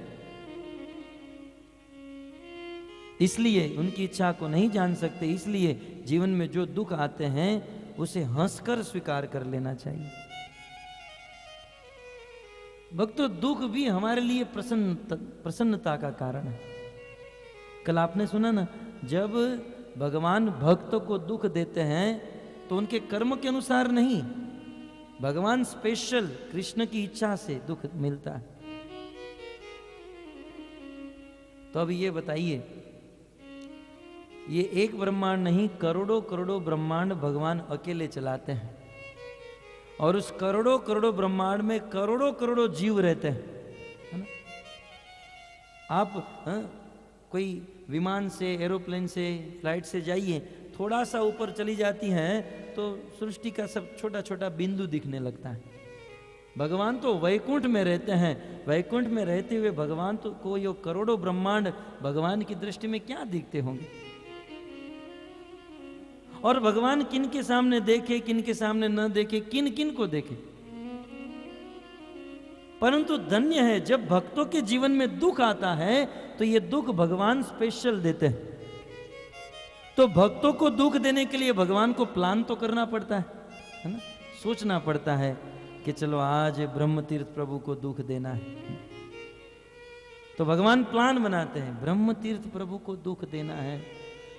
इसलिए उनकी इच्छा को नहीं जान सकते, इसलिए जीवन में जो दुख आते हैं उसे हंसकर स्वीकार कर लेना चाहिए। भक्तों, दुख भी हमारे लिए प्रसन्नता का कारण है। कल आपने सुना ना, जब भगवान भक्तों को दुख देते हैं तो उनके कर्म के अनुसार नहीं, भगवान स्पेशल कृष्ण की इच्छा से दुख मिलता है। तो अब ये बताइए, ये एक ब्रह्मांड नहीं, करोड़ों करोड़ों ब्रह्मांड भगवान अकेले चलाते हैं, और उस करोड़ों करोड़ों ब्रह्मांड में करोड़ों करोड़ों जीव रहते हैं, है ना? आप कोई विमान से, एरोप्लेन से, फ्लाइट से जाइए, थोड़ा सा ऊपर चली जाती हैं तो सृष्टि का सब छोटा छोटा बिंदु दिखने लगता है। भगवान तो वैकुंठ में रहते हैं, वैकुंठ में रहते हुए भगवान तो को ये करोड़ों ब्रह्मांड भगवान की दृष्टि में क्या दिखते होंगे। और भगवान किन के सामने देखे, किन के सामने न देखे, किन किन को देखे। परंतु धन्य है जब भक्तों के जीवन में दुख आता है तो ये दुख भगवान स्पेशल देते हैं। तो भक्तों को दुख देने के लिए भगवान को प्लान तो करना पड़ता है ना, सोचना पड़ता है कि चलो आज ब्रह्म तीर्थ प्रभु को दुख देना है, तो भगवान प्लान बनाते हैं, ब्रह्म तीर्थ प्रभु को दुख देना है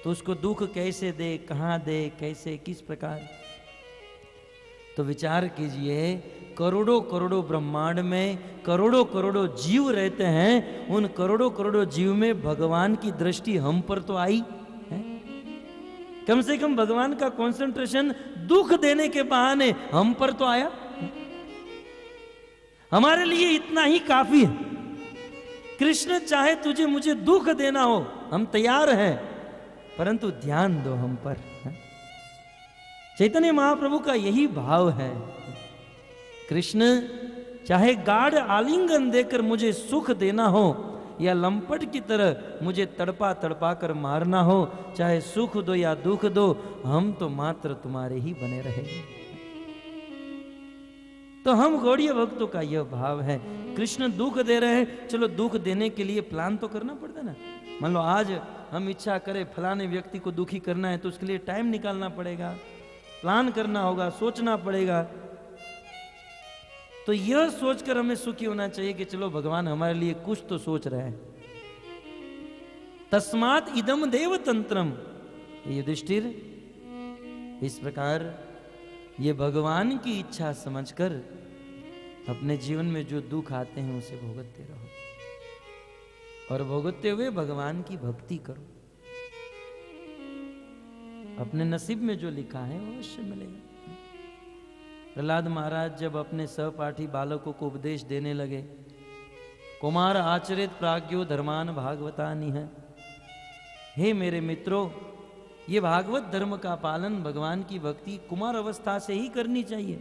तो उसको दुख कैसे दे, कहाँ दे, कैसे, किस प्रकार। तो विचार कीजिए, करोड़ों करोड़ों ब्रह्मांड में करोड़ों करोड़ों जीव रहते हैं, उन करोड़ों करोड़ों जीव में भगवान की दृष्टि हम पर तो आई है? कम से कम भगवान का कंसंट्रेशन दुख देने के बहाने हम पर तो आया। हमारे लिए इतना ही काफी है। कृष्ण चाहे तुझे मुझे दुख देना हो, हम तैयार हैं, परंतु ध्यान दो हम पर। चैतन्य महाप्रभु का यही भाव है। कृष्ण चाहे गाढ़ आलिंगन देकर मुझे सुख देना हो, या लंपट की तरह मुझे तड़पा तड़पा कर मारना हो, चाहे सुख दो या दुख दो, हम तो मात्र तुम्हारे ही बने रहेंगे। तो हम गौड़ीय भक्तों का यह भाव है। कृष्ण दुख दे रहे हैं, चलो दुख देने के लिए प्लान तो करना पड़ता है ना। मान लो आज हम इच्छा करें फलाने व्यक्ति को दुखी करना है, तो उसके लिए टाइम निकालना पड़ेगा, प्लान करना होगा, सोचना पड़ेगा। तो यह सोचकर हमें सुखी होना चाहिए कि चलो भगवान हमारे लिए कुछ तो सोच रहे हैं। तस्मात् इदम देव तंत्रम, युधिष्ठिर इस प्रकार ये भगवान की इच्छा समझकर अपने जीवन में जो दुख आते हैं उसे भोगते रहो, और भोगते हुए भगवान की भक्ति करो। अपने नसीब में जो लिखा है वो अवश्य मिलेगा। प्रहलाद महाराज जब अपने सहपाठी बालकों को उपदेश देने लगे, कुमार आचरित प्राज्ञो धर्मान भागवतानि है, हे मेरे मित्रों, ये भागवत धर्म का पालन, भगवान की भक्ति कुमार अवस्था से ही करनी चाहिए।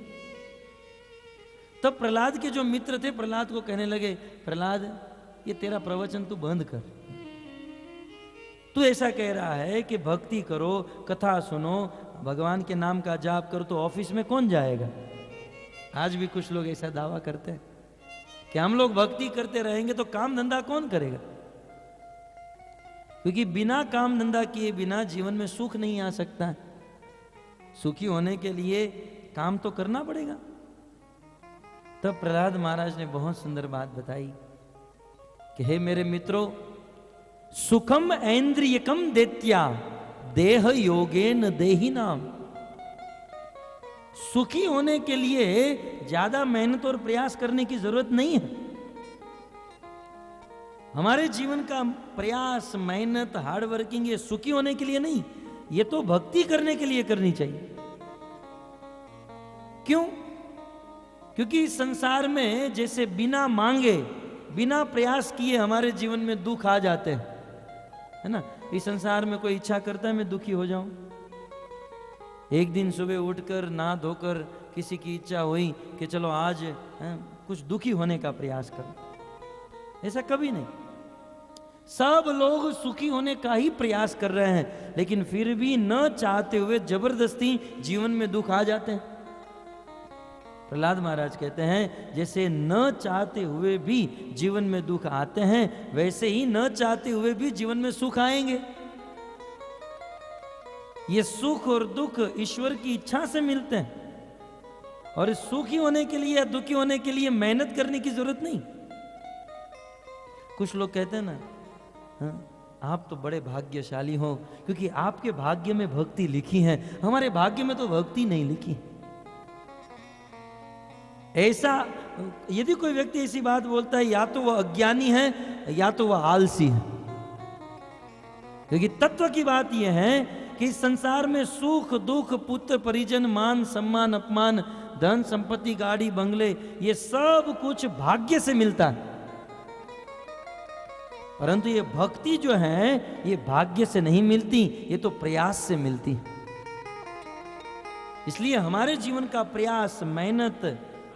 तब प्रहलाद के जो मित्र थे प्रहलाद को कहने लगे, प्रहलाद ये तेरा प्रवचन तू बंद कर। तू ऐसा कह रहा है कि भक्ति करो, कथा सुनो, भगवान के नाम का जाप करो, तो ऑफिस में कौन जाएगा? आज भी कुछ लोग ऐसा दावा करते हैं कि हम लोग भक्ति करते रहेंगे तो काम धंधा कौन करेगा, क्योंकि बिना काम धंधा किए बिना जीवन में सुख नहीं आ सकता। सुखी होने के लिए काम तो करना पड़ेगा। तब प्रहलाद महाराज ने बहुत सुंदर बात बताई कि हे मेरे मित्रों, सुखम ऐन्द्रियकम देत्या देह योगेन देहि नाम। सुखी होने के लिए ज्यादा मेहनत और प्रयास करने की जरूरत नहीं है। हमारे जीवन का प्रयास, मेहनत, हार्ड वर्किंग ये सुखी होने के लिए नहीं, ये तो भक्ति करने के लिए करनी चाहिए। क्यों? क्योंकि इस संसार में जैसे बिना मांगे, बिना प्रयास किए हमारे जीवन में दुख आ जाते हैं, है ना। इस संसार में कोई इच्छा करता है मैं दुखी हो जाऊं। एक दिन सुबह उठकर नहा धोकर किसी की इच्छा हुई कि चलो आज कुछ दुखी होने का प्रयास करो, ऐसा कभी नहीं। सब लोग सुखी होने का ही प्रयास कर रहे हैं, लेकिन फिर भी न चाहते हुए जबरदस्ती जीवन में दुख आ जाते हैं। प्रहलाद महाराज कहते हैं जैसे न चाहते हुए भी जीवन में दुख आते हैं, वैसे ही न चाहते हुए भी जीवन में सुख आएंगे। ये सुख और दुख ईश्वर की इच्छा से मिलते हैं, और सुखी होने के लिए या दुखी होने के लिए मेहनत करने की जरूरत नहीं। कुछ लोग कहते हैं ना, हाँ, आप तो बड़े भाग्यशाली हो क्योंकि आपके भाग्य में भक्ति लिखी है, हमारे भाग्य में तो भक्ति नहीं लिखी। ऐसा यदि कोई व्यक्ति ऐसी बात बोलता है, या तो वह अज्ञानी है या तो वह आलसी है। क्योंकि तत्व की बात यह है कि इस संसार में सुख दुख, पुत्र परिजन, मान सम्मान, अपमान, धन संपत्ति, गाड़ी बंगले, ये सब कुछ भाग्य से मिलता है, परंतु ये भक्ति जो है ये भाग्य से नहीं मिलती, ये तो प्रयास से मिलती। इसलिए हमारे जीवन का प्रयास, मेहनत,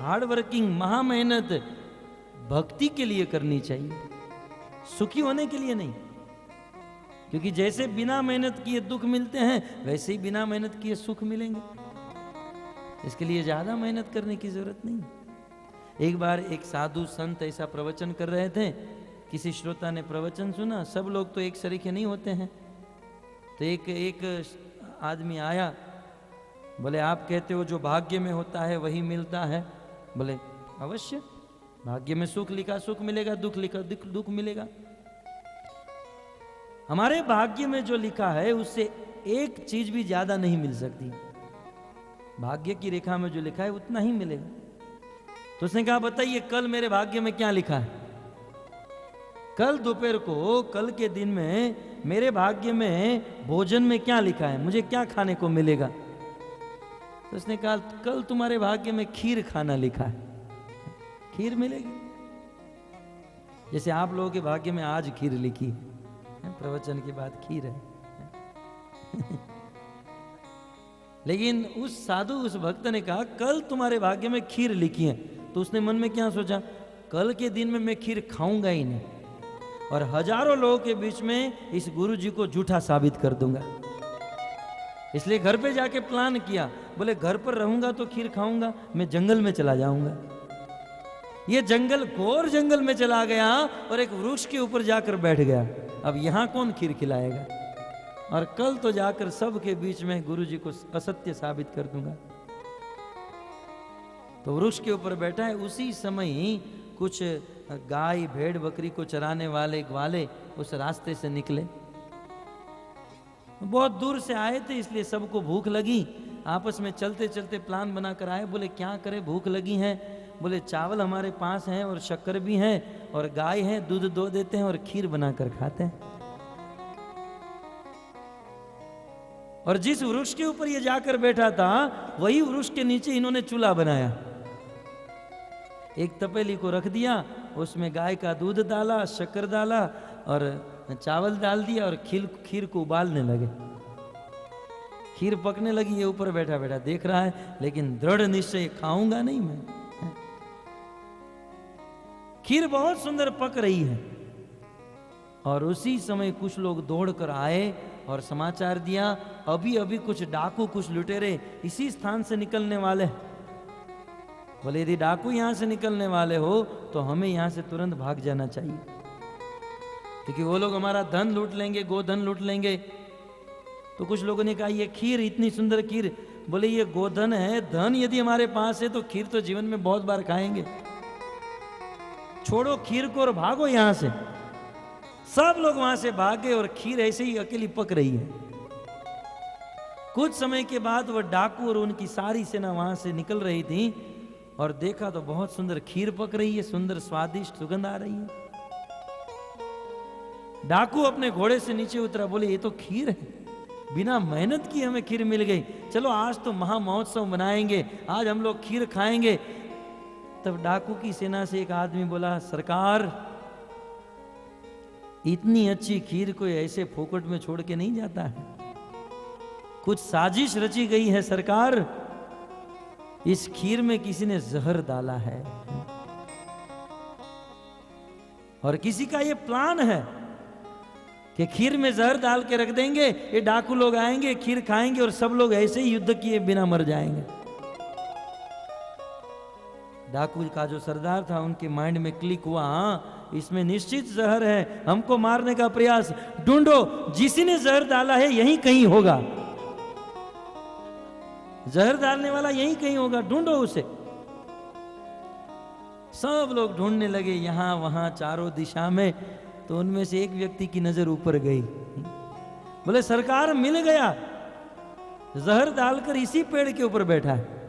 हार्ड वर्किंग, महा मेहनत भक्ति के लिए करनी चाहिए, सुखी होने के लिए नहीं। क्योंकि जैसे बिना मेहनत किए दुख मिलते हैं, वैसे ही बिना मेहनत किए सुख मिलेंगे। इसके लिए ज्यादा मेहनत करने की जरूरत नहीं। एक बार एक साधु संत ऐसा प्रवचन कर रहे थे, किसी श्रोता ने प्रवचन सुना। सब लोग तो एक सरीखे नहीं होते हैं, तो एक आदमी आया, बोले आप कहते हो जो भाग्य में होता है वही मिलता है। बोले अवश्य, भाग्य में सुख लिखा सुख मिलेगा, दुख लिखा दुख मिलेगा। हमारे भाग्य में जो लिखा है उससे एक चीज भी ज्यादा नहीं मिल सकती। भाग्य की रेखा में जो लिखा है उतना ही मिलेगा। तो उसने कहा बताइए कल मेरे भाग्य में क्या लिखा है? कल दोपहर को, कल के दिन में मेरे भाग्य में भोजन में क्या लिखा है, मुझे क्या खाने को मिलेगा? तो उसने कहा कल तुम्हारे भाग्य में खीर खाना लिखा है, खीर मिलेगी। जैसे आप लोगों के भाग्य में आज खीर लिखी है, प्रवचन के बाद खीर है। लेकिन उस साधु, उस भक्त ने कहा कल तुम्हारे भाग्य में खीर लिखी है। तो उसने मन में क्या सोचा, कल के दिन में मैं खीर खाऊंगा ही नहीं, और हजारों लोगों के बीच में इस गुरु जी को झूठा साबित कर दूंगा। इसलिए घर पे जाके प्लान किया, बोले घर पर रहूंगा तो खीर खाऊंगा, मैं जंगल में चला जाऊंगा। ये जंगल, घोर जंगल में चला गया और एक वृक्ष के ऊपर जाकर बैठ गया। अब यहां कौन खीर खिलाएगा? और कल तो जाकर सबके बीच में गुरु जी को असत्य साबित कर दूंगा। तो वृक्ष के ऊपर बैठा है। उसी समय ही कुछ गाय, भेड़, बकरी को चराने वाले ग्वाले उस रास्ते से निकले। बहुत दूर से आए थे, इसलिए सबको भूख लगी। आपस में चलते चलते प्लान बनाकर आए। बोले क्या करें, भूख लगी है। बोले चावल हमारे पास हैं और शक्कर भी है और गाय है, दूध दो देते हैं और खीर बनाकर खाते हैं। और जिस वृक्ष के ऊपर ये जाकर बैठा था वही वृक्ष के नीचे इन्होंने चूल्हा बनाया। एक तपेली को रख दिया, उसमें गाय का दूध डाला, शक्कर डाला और चावल डाल दिया और खीर को उबालने लगे। खीर पकने लगी, ये ऊपर बैठा बैठा देख रहा है, लेकिन दृढ़ निश्चय खाऊंगा नहीं मैं। खीर बहुत सुंदर पक रही है और उसी समय कुछ लोग दौड़कर आए और समाचार दिया अभी अभी कुछ डाकू, कुछ लुटेरे इसी स्थान से निकलने वाले। बोले यदि डाकू यहां से निकलने वाले हो तो हमें यहां से तुरंत भाग जाना चाहिए, क्योंकि वो लोग हमारा धन लूट लेंगे, गोधन लूट लेंगे। तो कुछ लोगों ने कहा ये खीर, इतनी सुंदर खीर, बोले ये गोधन है, धन यदि हमारे पास है तो खीर तो जीवन में बहुत बार खाएंगे, छोड़ो खीर को और भागो यहां से। सब लोग वहां से भागे और खीर ऐसे ही अकेली पक रही है। कुछ समय के बाद वह डाकू और उनकी सारी सेना वहां से निकल रही थी और देखा तो बहुत सुंदर खीर पक रही है, सुंदर स्वादिष्ट सुगंध आ रही है। डाकू अपने घोड़े से नीचे उतरा, बोले ये तो खीर है, बिना मेहनत की हमें खीर मिल गई, चलो आज तो महा महोत्सव मनाएंगे, आज हम लोग खीर खाएंगे। तब डाकू की सेना से एक आदमी बोला, सरकार इतनी अच्छी खीर कोई ऐसे फोकट में छोड़ के नहीं जाता है, कुछ साजिश रची गई है सरकार, इस खीर में किसी ने जहर डाला है और किसी का ये प्लान है कि खीर में जहर डाल के रख देंगे, ये डाकू लोग आएंगे, खीर खाएंगे और सब लोग ऐसे ही युद्ध किए बिना मर जाएंगे। डाकू का जो सरदार था उनके माइंड में क्लिक हुआ, हाँ इसमें निश्चित जहर है, हमको मारने का प्रयास, ढूंढो जिसी ने जहर डाला है यहीं कहीं होगा, जहर डालने वाला यहीं कहीं होगा, ढूंढो उसे। सब लोग ढूंढने लगे यहां वहां चारों दिशा में। तो उनमें से एक व्यक्ति की नजर ऊपर गई, बोले सरकार मिल गया, जहर डालकर इसी पेड़ के ऊपर बैठा है।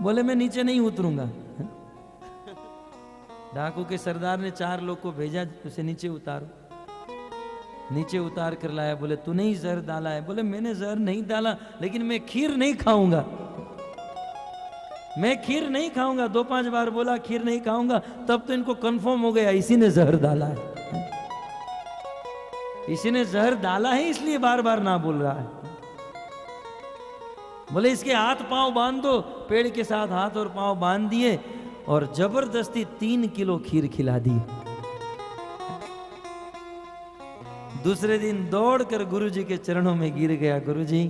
बोले मैं नीचे नहीं उतरूंगा। डाकू के सरदार ने 4 लोग को भेजा, उसे नीचे उतारो। नीचे उतार कर लाया, बोले तूने ही जहर डाला है। बोले मैंने जहर नहीं डाला, लेकिन मैं खीर नहीं खाऊंगा, मैं खीर नहीं खाऊंगा। 2-5 बार बोला खीर नहीं खाऊंगा, तब तो इनको कंफर्म हो गया इसी ने जहर डाला है, इसी ने जहर डाला है, इसलिए बार बार ना बोल रहा है। बोले इसके हाथ पांव बांध दो। पेड़ के साथ हाथ और पांव बांध दिए और जबरदस्ती 3 किलो खीर खिला दी। दूसरे दिन दौड़कर गुरुजी के चरणों में गिर गया, गुरुजी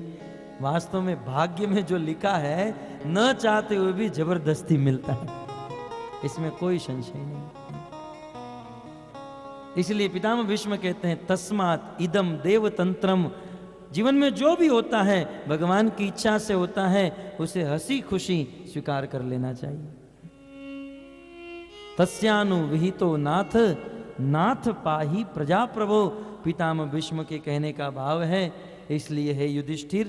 वास्तव में भाग्य में जो लिखा है न चाहते हुए भी जबरदस्ती मिलता है, इसमें कोई संशय नहीं। इसलिए पितामह भीष्म कहते हैं तस्मात् इदम देवतंत्रम, जीवन में जो भी होता है भगवान की इच्छा से होता है, उसे हंसी खुशी स्वीकार कर लेना चाहिए। तस्यानु विहितो नाथ नाथ पाही प्रजा प्रभो, पितामह भीष्म के कहने का भाव है। इसलिए है युधिष्ठिर,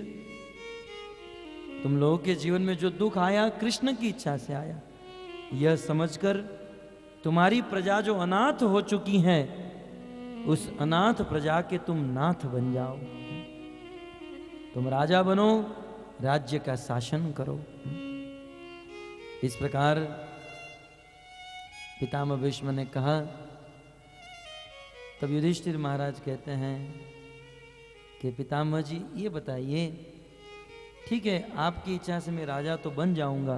तुम लोगों के जीवन में जो दुख आया कृष्ण की इच्छा से आया। यह समझकर तुम्हारी प्रजा जो अनाथ हो चुकी है, उस अनाथ प्रजा के तुम नाथ बन जाओ। तुम राजा बनो, राज्य का शासन करो। इस प्रकार पितामह भीष्म ने कहा। तब युधिष्ठिर महाराज कहते हैं कि पितामह जी ये बताइए, ठीक है आपकी इच्छा से मैं राजा तो बन जाऊंगा,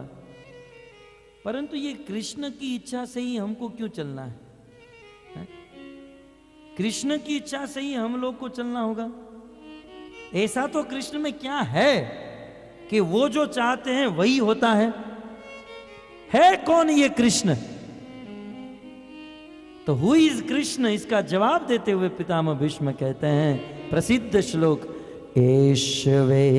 परंतु ये कृष्ण की इच्छा से ही हमको क्यों चलना है? कृष्ण की इच्छा से ही हम लोग को चलना होगा? ऐसा तो कृष्ण में क्या है कि वो जो चाहते हैं वही होता है? कौन ये कृष्ण? तो हु इज कृष्ण, इसका जवाब देते हुए पितामह भीष्म कहते हैं प्रसिद्ध श्लोक, एषवे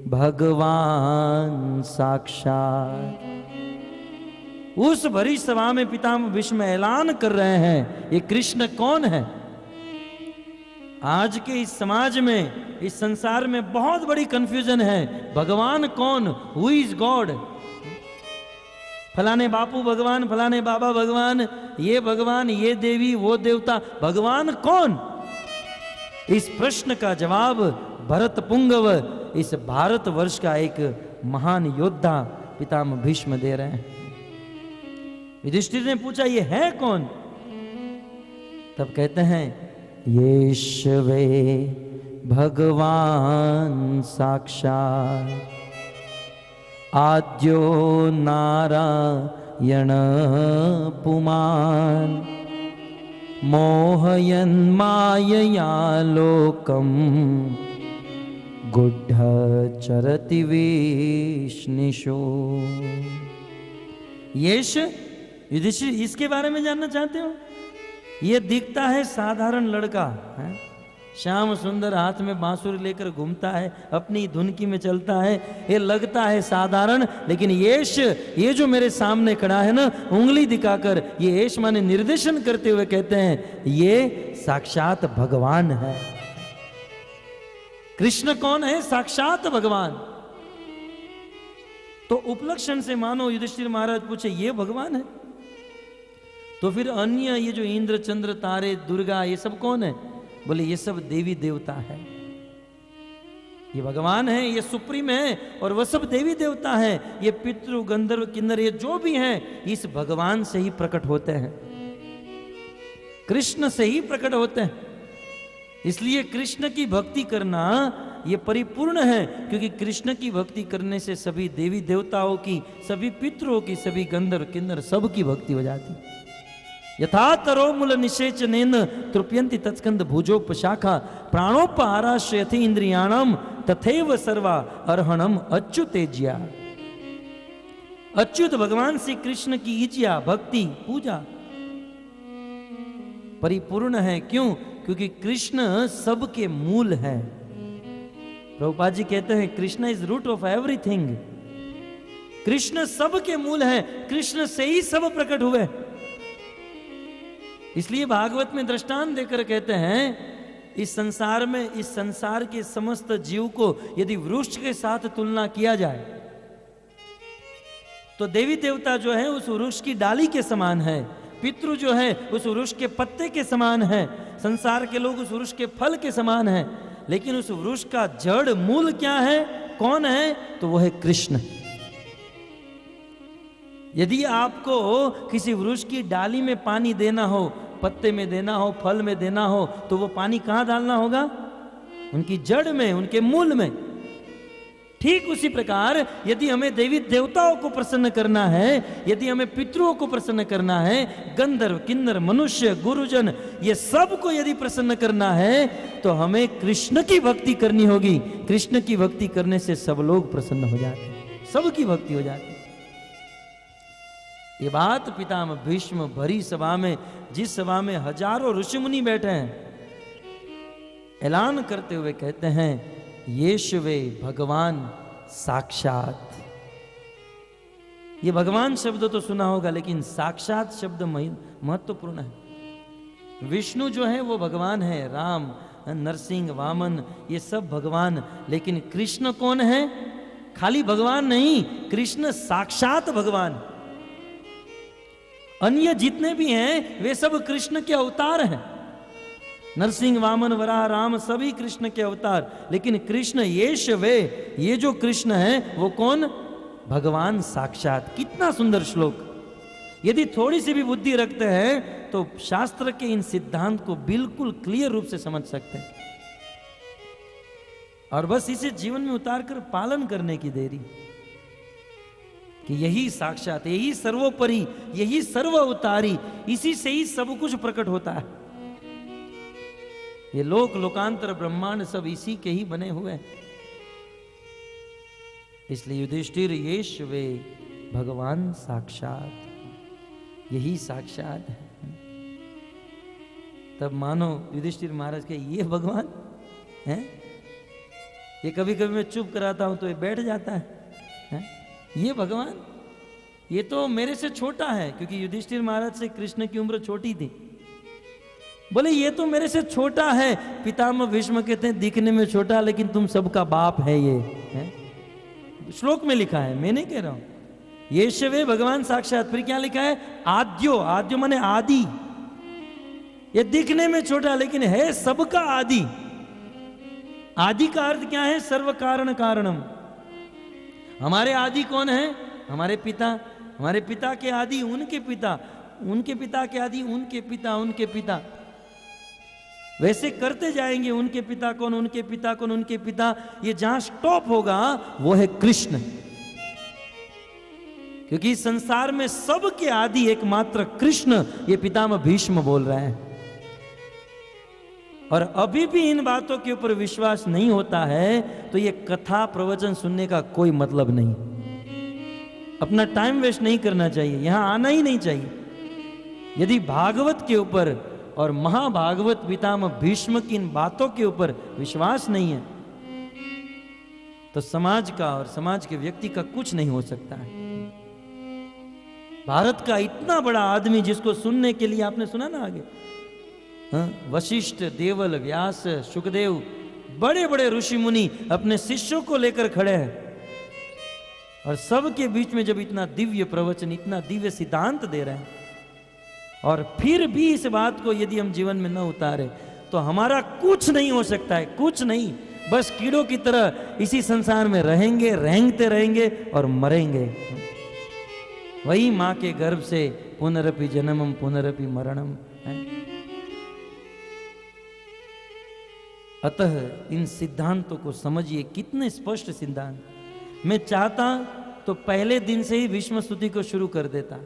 भगवान साक्षात। उस भरी सभा में पितामह भीष्म ऐलान कर रहे हैं ये कृष्ण कौन है। आज के इस समाज में, इस संसार में बहुत बड़ी कंफ्यूजन है। भगवान कौन? Who is God? फलाने बापू भगवान, फलाने बाबा भगवान, ये देवी, वो देवता, भगवान कौन? इस प्रश्न का जवाब भरत पुंगव, इस भारतवर्ष का एक महान योद्धा पितामह भीष्म दे रहे हैं। युधिष्ठिर ने पूछा ये है कौन? तब कहते हैं येषवे भगवान साक्षात आद्यो नारायण पुमान् मोहयन् मायया लोकम् गुड्ढचरति विष्णुषु। यश युधिष्ठिर इसके बारे में जानना चाहते हो? ये दिखता है साधारण लड़का है, श्याम सुंदर, हाथ में बांसुरी लेकर घूमता है, अपनी धुनकी में चलता है, ये लगता है साधारण, लेकिन यश, ये जो मेरे सामने खड़ा है ना, उंगली दिखाकर ये यश माने निर्देशन करते हुए कहते हैं ये साक्षात भगवान है। कृष्ण कौन है? साक्षात भगवान। तो उपलक्षण से मानो युधिष्ठिर महाराज पूछे ये भगवान है, तो फिर अन्य ये जो इंद्र चंद्र तारे दुर्गा ये सब कौन है? बोले ये सब देवी देवता है। ये भगवान है, ये सुप्रीम है, और वह सब देवी देवता है। ये पितृ गंधर्व किन्नर ये जो भी हैं इस भगवान से ही प्रकट होते हैं, कृष्ण से ही प्रकट होते हैं। इसलिए कृष्ण की भक्ति करना ये परिपूर्ण है, क्योंकि कृष्ण की भक्ति करने से सभी देवी देवताओं की, सभी पितरों की, सभी गंधर्व किन्नर सब की भक्ति हो जाती। यथा तरो मूल निषेचनेन तृप्यन्ति तत्स्कंद भुजोपशाखा प्राणोपहाराश्रयति इंद्रियाणम तथैव सर्वा अर्हणम अच्युतेज्या। अच्युत भगवान श्री कृष्ण की इज्या, भक्ति, पूजा परिपूर्ण है। क्यों? क्योंकि कृष्ण सबके मूल है। प्रभुपाद जी कहते हैं Krishna is root of everything. Krishna सबके मूल है, कृष्ण से ही सब प्रकट हुए। इसलिए भागवत में दृष्टांत देकर कहते हैं इस संसार में, इस संसार के समस्त जीव को यदि वृक्ष के साथ तुलना किया जाए तो देवी देवता जो है उस वृक्ष की डाली के समान है, पितृ जो है उस वृक्ष के पत्ते के समान है, संसार के लोग उस वृक्ष के फल के समान है। लेकिन उस वृक्ष का जड़ मूल क्या है, कौन है? तो वो है कृष्ण। यदि आपको किसी वृक्ष की डाली में पानी देना हो, पत्ते में देना हो, फल में देना हो, तो वो पानी कहां डालना होगा? उनकी जड़ में, उनके मूल में। ठीक उसी प्रकार यदि हमें देवी देवताओं को प्रसन्न करना है, यदि हमें पितरों को प्रसन्न करना है, गंधर्व किन्नर मनुष्य गुरुजन ये सब को यदि प्रसन्न करना है, तो हमें कृष्ण की भक्ति करनी होगी। कृष्ण की भक्ति करने से सब लोग प्रसन्न हो जाते हैं, सबकी भक्ति हो जाती है। ये बात पितामह भीष्म भरी सभा में, जिस सभा में हजारों ऋषि मुनि बैठे हैं, ऐलान करते हुए कहते हैं येषवे भगवान साक्षात। ये भगवान शब्द तो सुना होगा, लेकिन साक्षात शब्द महत्वपूर्ण है। विष्णु जो है वो भगवान है, राम, नरसिंह, वामन, ये सब भगवान। लेकिन कृष्ण कौन है? खाली भगवान नहीं, कृष्ण साक्षात भगवान। अन्य जितने भी हैं वे सब कृष्ण के अवतार हैं। नरसिंह, वामन, वराह, राम सभी कृष्ण के अवतार। लेकिन कृष्ण येष वे, ये जो कृष्ण है वो कौन? भगवान साक्षात। कितना सुंदर श्लोक। यदि थोड़ी सी भी बुद्धि रखते हैं तो शास्त्र के इन सिद्धांत को बिल्कुल क्लियर रूप से समझ सकते हैं, और बस इसे जीवन में उतारकर पालन करने की देरी कि यही साक्षात, यही सर्वोपरि, यही सर्व अवतारी, इसी से ही सब कुछ प्रकट होता है। ये लोक लोकांतर ब्रह्मांड सब इसी के ही बने हुए हैं। इसलिए युधिष्ठिर येष वे भगवान साक्षात, यही साक्षात है। तब मानो युधिष्ठिर महाराज के ये भगवान है। ये कभी कभी मैं चुप कराता हूं तो ये बैठ जाता है? ये भगवान, ये तो मेरे से छोटा है, क्योंकि युधिष्ठिर महाराज से कृष्ण की उम्र छोटी थी। बोले ये तो मेरे से छोटा है। पितामह भीष्म कहते हैं दिखने में छोटा, लेकिन तुम सबका बाप है ये, है? श्लोक में लिखा है, मैं नहीं कह रहा हूं। येषवे भगवान साक्षात। फिर क्या लिखा है? आद्यो, आद्यो माने आदि। ये दिखने में छोटा लेकिन है सबका आदि। आदि का अर्थ क्या है? सर्व कारण कारणम। हमारे आदि कौन है? हमारे पिता। हमारे पिता के आदि उनके पिता, उनके पिता के आदि उनके पिता, उनके पिता। वैसे करते जाएंगे, उनके पिता कौन, उनके पिता कौन, उनके पिता। ये जहां स्टॉप होगा वो है कृष्ण। क्योंकि संसार में सबके आदि एकमात्र कृष्ण, ये पितामह भीष्म बोल रहे हैं। और अभी भी इन बातों के ऊपर विश्वास नहीं होता है तो ये कथा प्रवचन सुनने का कोई मतलब नहीं। अपना टाइम वेस्ट नहीं करना चाहिए, यहां आना ही नहीं चाहिए। यदि भागवत के ऊपर और महाभागवत पितामह भीष्म की इन बातों के ऊपर विश्वास नहीं है तो समाज का और समाज के व्यक्ति का कुछ नहीं हो सकता है। भारत का इतना बड़ा आदमी जिसको सुनने के लिए आपने सुना ना आगे, वशिष्ठ, देवल, व्यास, शुकदेव, बड़े बड़े ऋषि मुनि अपने शिष्यों को लेकर खड़े हैं, और सबके बीच में जब इतना दिव्य प्रवचन, इतना दिव्य सिद्धांत दे रहे हैं, और फिर भी इस बात को यदि हम जीवन में न उतारे तो हमारा कुछ नहीं हो सकता है, कुछ नहीं। बस कीड़ों की तरह इसी संसार में रहेंगे, रेंगते रहेंगे और मरेंगे। वही मां के गर्भ से पुनरपि जन्मम पुनरपि मरणम है। अतः इन सिद्धांतों को समझिए, कितने स्पष्ट सिद्धांत। मैं चाहता तो पहले दिन से ही भीष्म स्तुति को शुरू कर देता,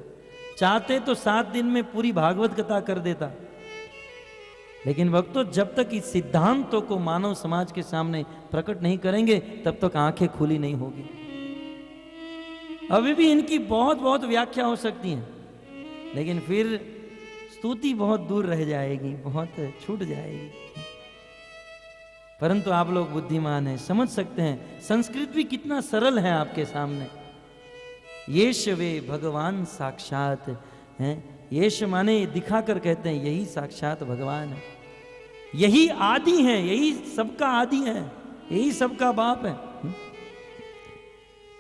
चाहते तो 7 दिन में पूरी भागवत कथा कर देता। लेकिन भक्तों, जब तक इस सिद्धांतों को मानव समाज के सामने प्रकट नहीं करेंगे तब तक आंखें खुली नहीं होगी। अभी भी इनकी बहुत बहुत व्याख्या हो सकती है, लेकिन फिर स्तुति बहुत दूर रह जाएगी, बहुत छूट जाएगी। परंतु आप लोग बुद्धिमान हैं, समझ सकते हैं। संस्कृत भी कितना सरल है आपके सामने। येष वे भगवान साक्षात हैं। येष माने दिखाकर कहते हैं यही साक्षात भगवान है, यही आदि है, यही सबका आदि है, यही सबका बाप है।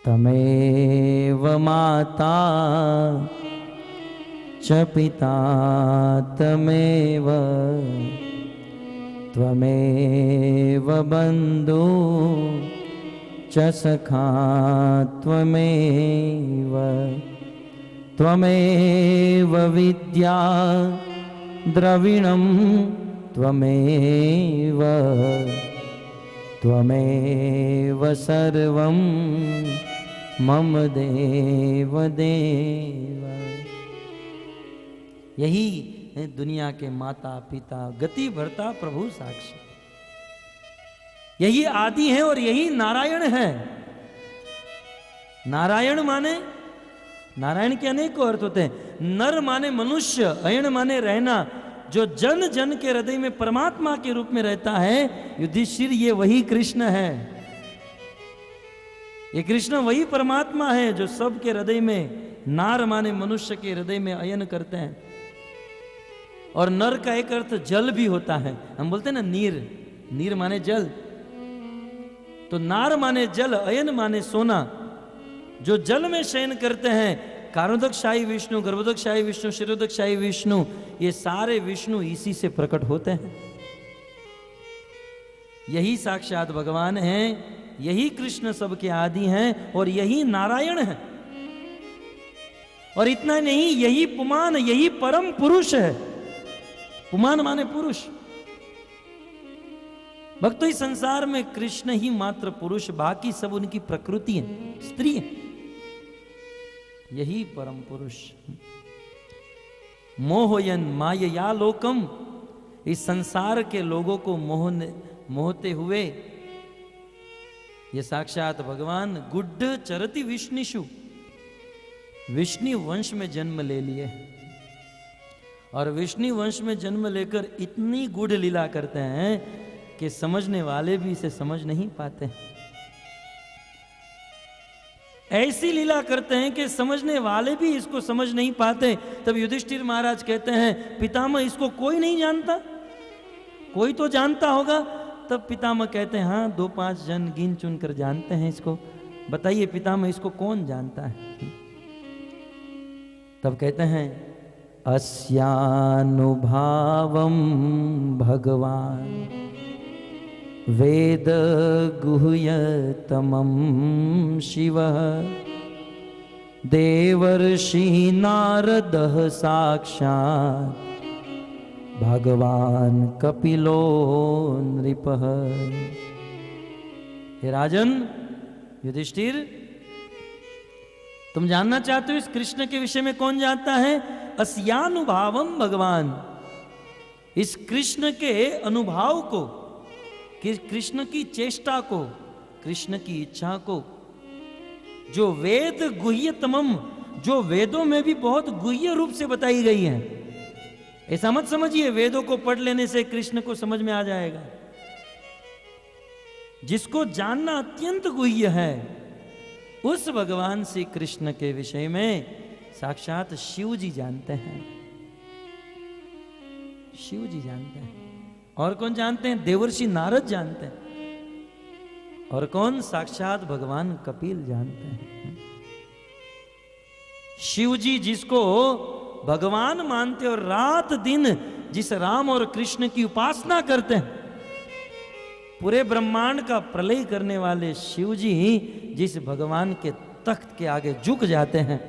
तमेव माता च पिता तमेव त्वमेव बन्धु च सखा त्वमेव त्वमेव विद्या द्रविणं त्वमेव त्वमेव सर्वं मम देव देव। यही है दुनिया के माता पिता, गति भरता प्रभु साक्षी। यही आदि है और यही नारायण है। नारायण माने, नारायण के अनेक अर्थ होते हैं। नर माने मनुष्य, अयण माने रहना, जो जन जन के हृदय में परमात्मा के रूप में रहता है। युधिष्ठिर, ये वही कृष्ण है। ये कृष्ण वही परमात्मा है जो सबके हृदय में, नार माने मनुष्य के हृदय में अयन करते हैं। और नर का एक अर्थ जल भी होता है। हम बोलते हैं ना नीर, नीर माने जल, तो नार माने जल, अयन माने सोना। जो जल में शयन करते हैं, कारोदकशाही विष्णु, गर्भोदकशाही विष्णु, शिरोदकशाही विष्णु, ये सारे विष्णु इसी से प्रकट होते हैं। यही साक्षात भगवान हैं, यही कृष्ण सबके आदि हैं और यही नारायण हैं। और इतना नहीं, यही पुमान, यही परम पुरुष है। पुमान माने पुरुष। भक्तों, इस संसार में कृष्ण ही मात्र पुरुष, बाकी सब उनकी प्रकृति है, स्त्री है। यही परम पुरुष। मोहयन मायया लोकम, इस संसार के लोगों को मोहते हुए ये साक्षात भगवान गुड्ड चरति विष्णुषु, विष्णु वंश में जन्म ले लिए। और विष्णु वंश में जन्म लेकर इतनी गूढ़ लीला करते हैं कि समझने वाले भी इसे समझ नहीं पाते। ऐसी लीला करते हैं कि समझने वाले भी इसको समझ नहीं पाते। तब युधिष्ठिर महाराज कहते हैं, पितामह इसको कोई नहीं जानता, कोई तो जानता होगा। तब पितामह कहते हैं, हाँ 2-5 जन गिन चुन कर जानते हैं इसको, बताइए पितामह इसको कौन जानता है। तब कहते हैं, अस्यानुभावम भगवान वेद गुह्यतमं शिवः देवर्षि नारदः साक्षात् भगवान कपिलो नृपः। हे राजन युधिष्ठिर, तुम जानना चाहते हो इस कृष्ण के विषय में कौन जानता है? अस्यानुभावम भगवान, इस कृष्ण के अनुभाव को, कृष्ण की चेष्टा को, कृष्ण की इच्छा को, जो वेद गुह्यतमम, जो वेदों में भी बहुत गुह्य रूप से बताई गई है। ऐसा मत समझिए वेदों को पढ़ लेने से कृष्ण को समझ में आ जाएगा। जिसको जानना अत्यंत गुह्य है, उस भगवान श्री कृष्ण के विषय में साक्षात शिव जी जानते हैं। शिव जी जानते हैं। और कौन जानते हैं? देवर्षि नारद जानते हैं। और कौन? साक्षात भगवान कपिल जानते हैं। शिव जी जिसको भगवान मानते और रात दिन जिस राम और कृष्ण की उपासना करते हैं, पूरे ब्रह्मांड का प्रलय करने वाले शिव जी जिस भगवान के तख्त के आगे झुक जाते हैं,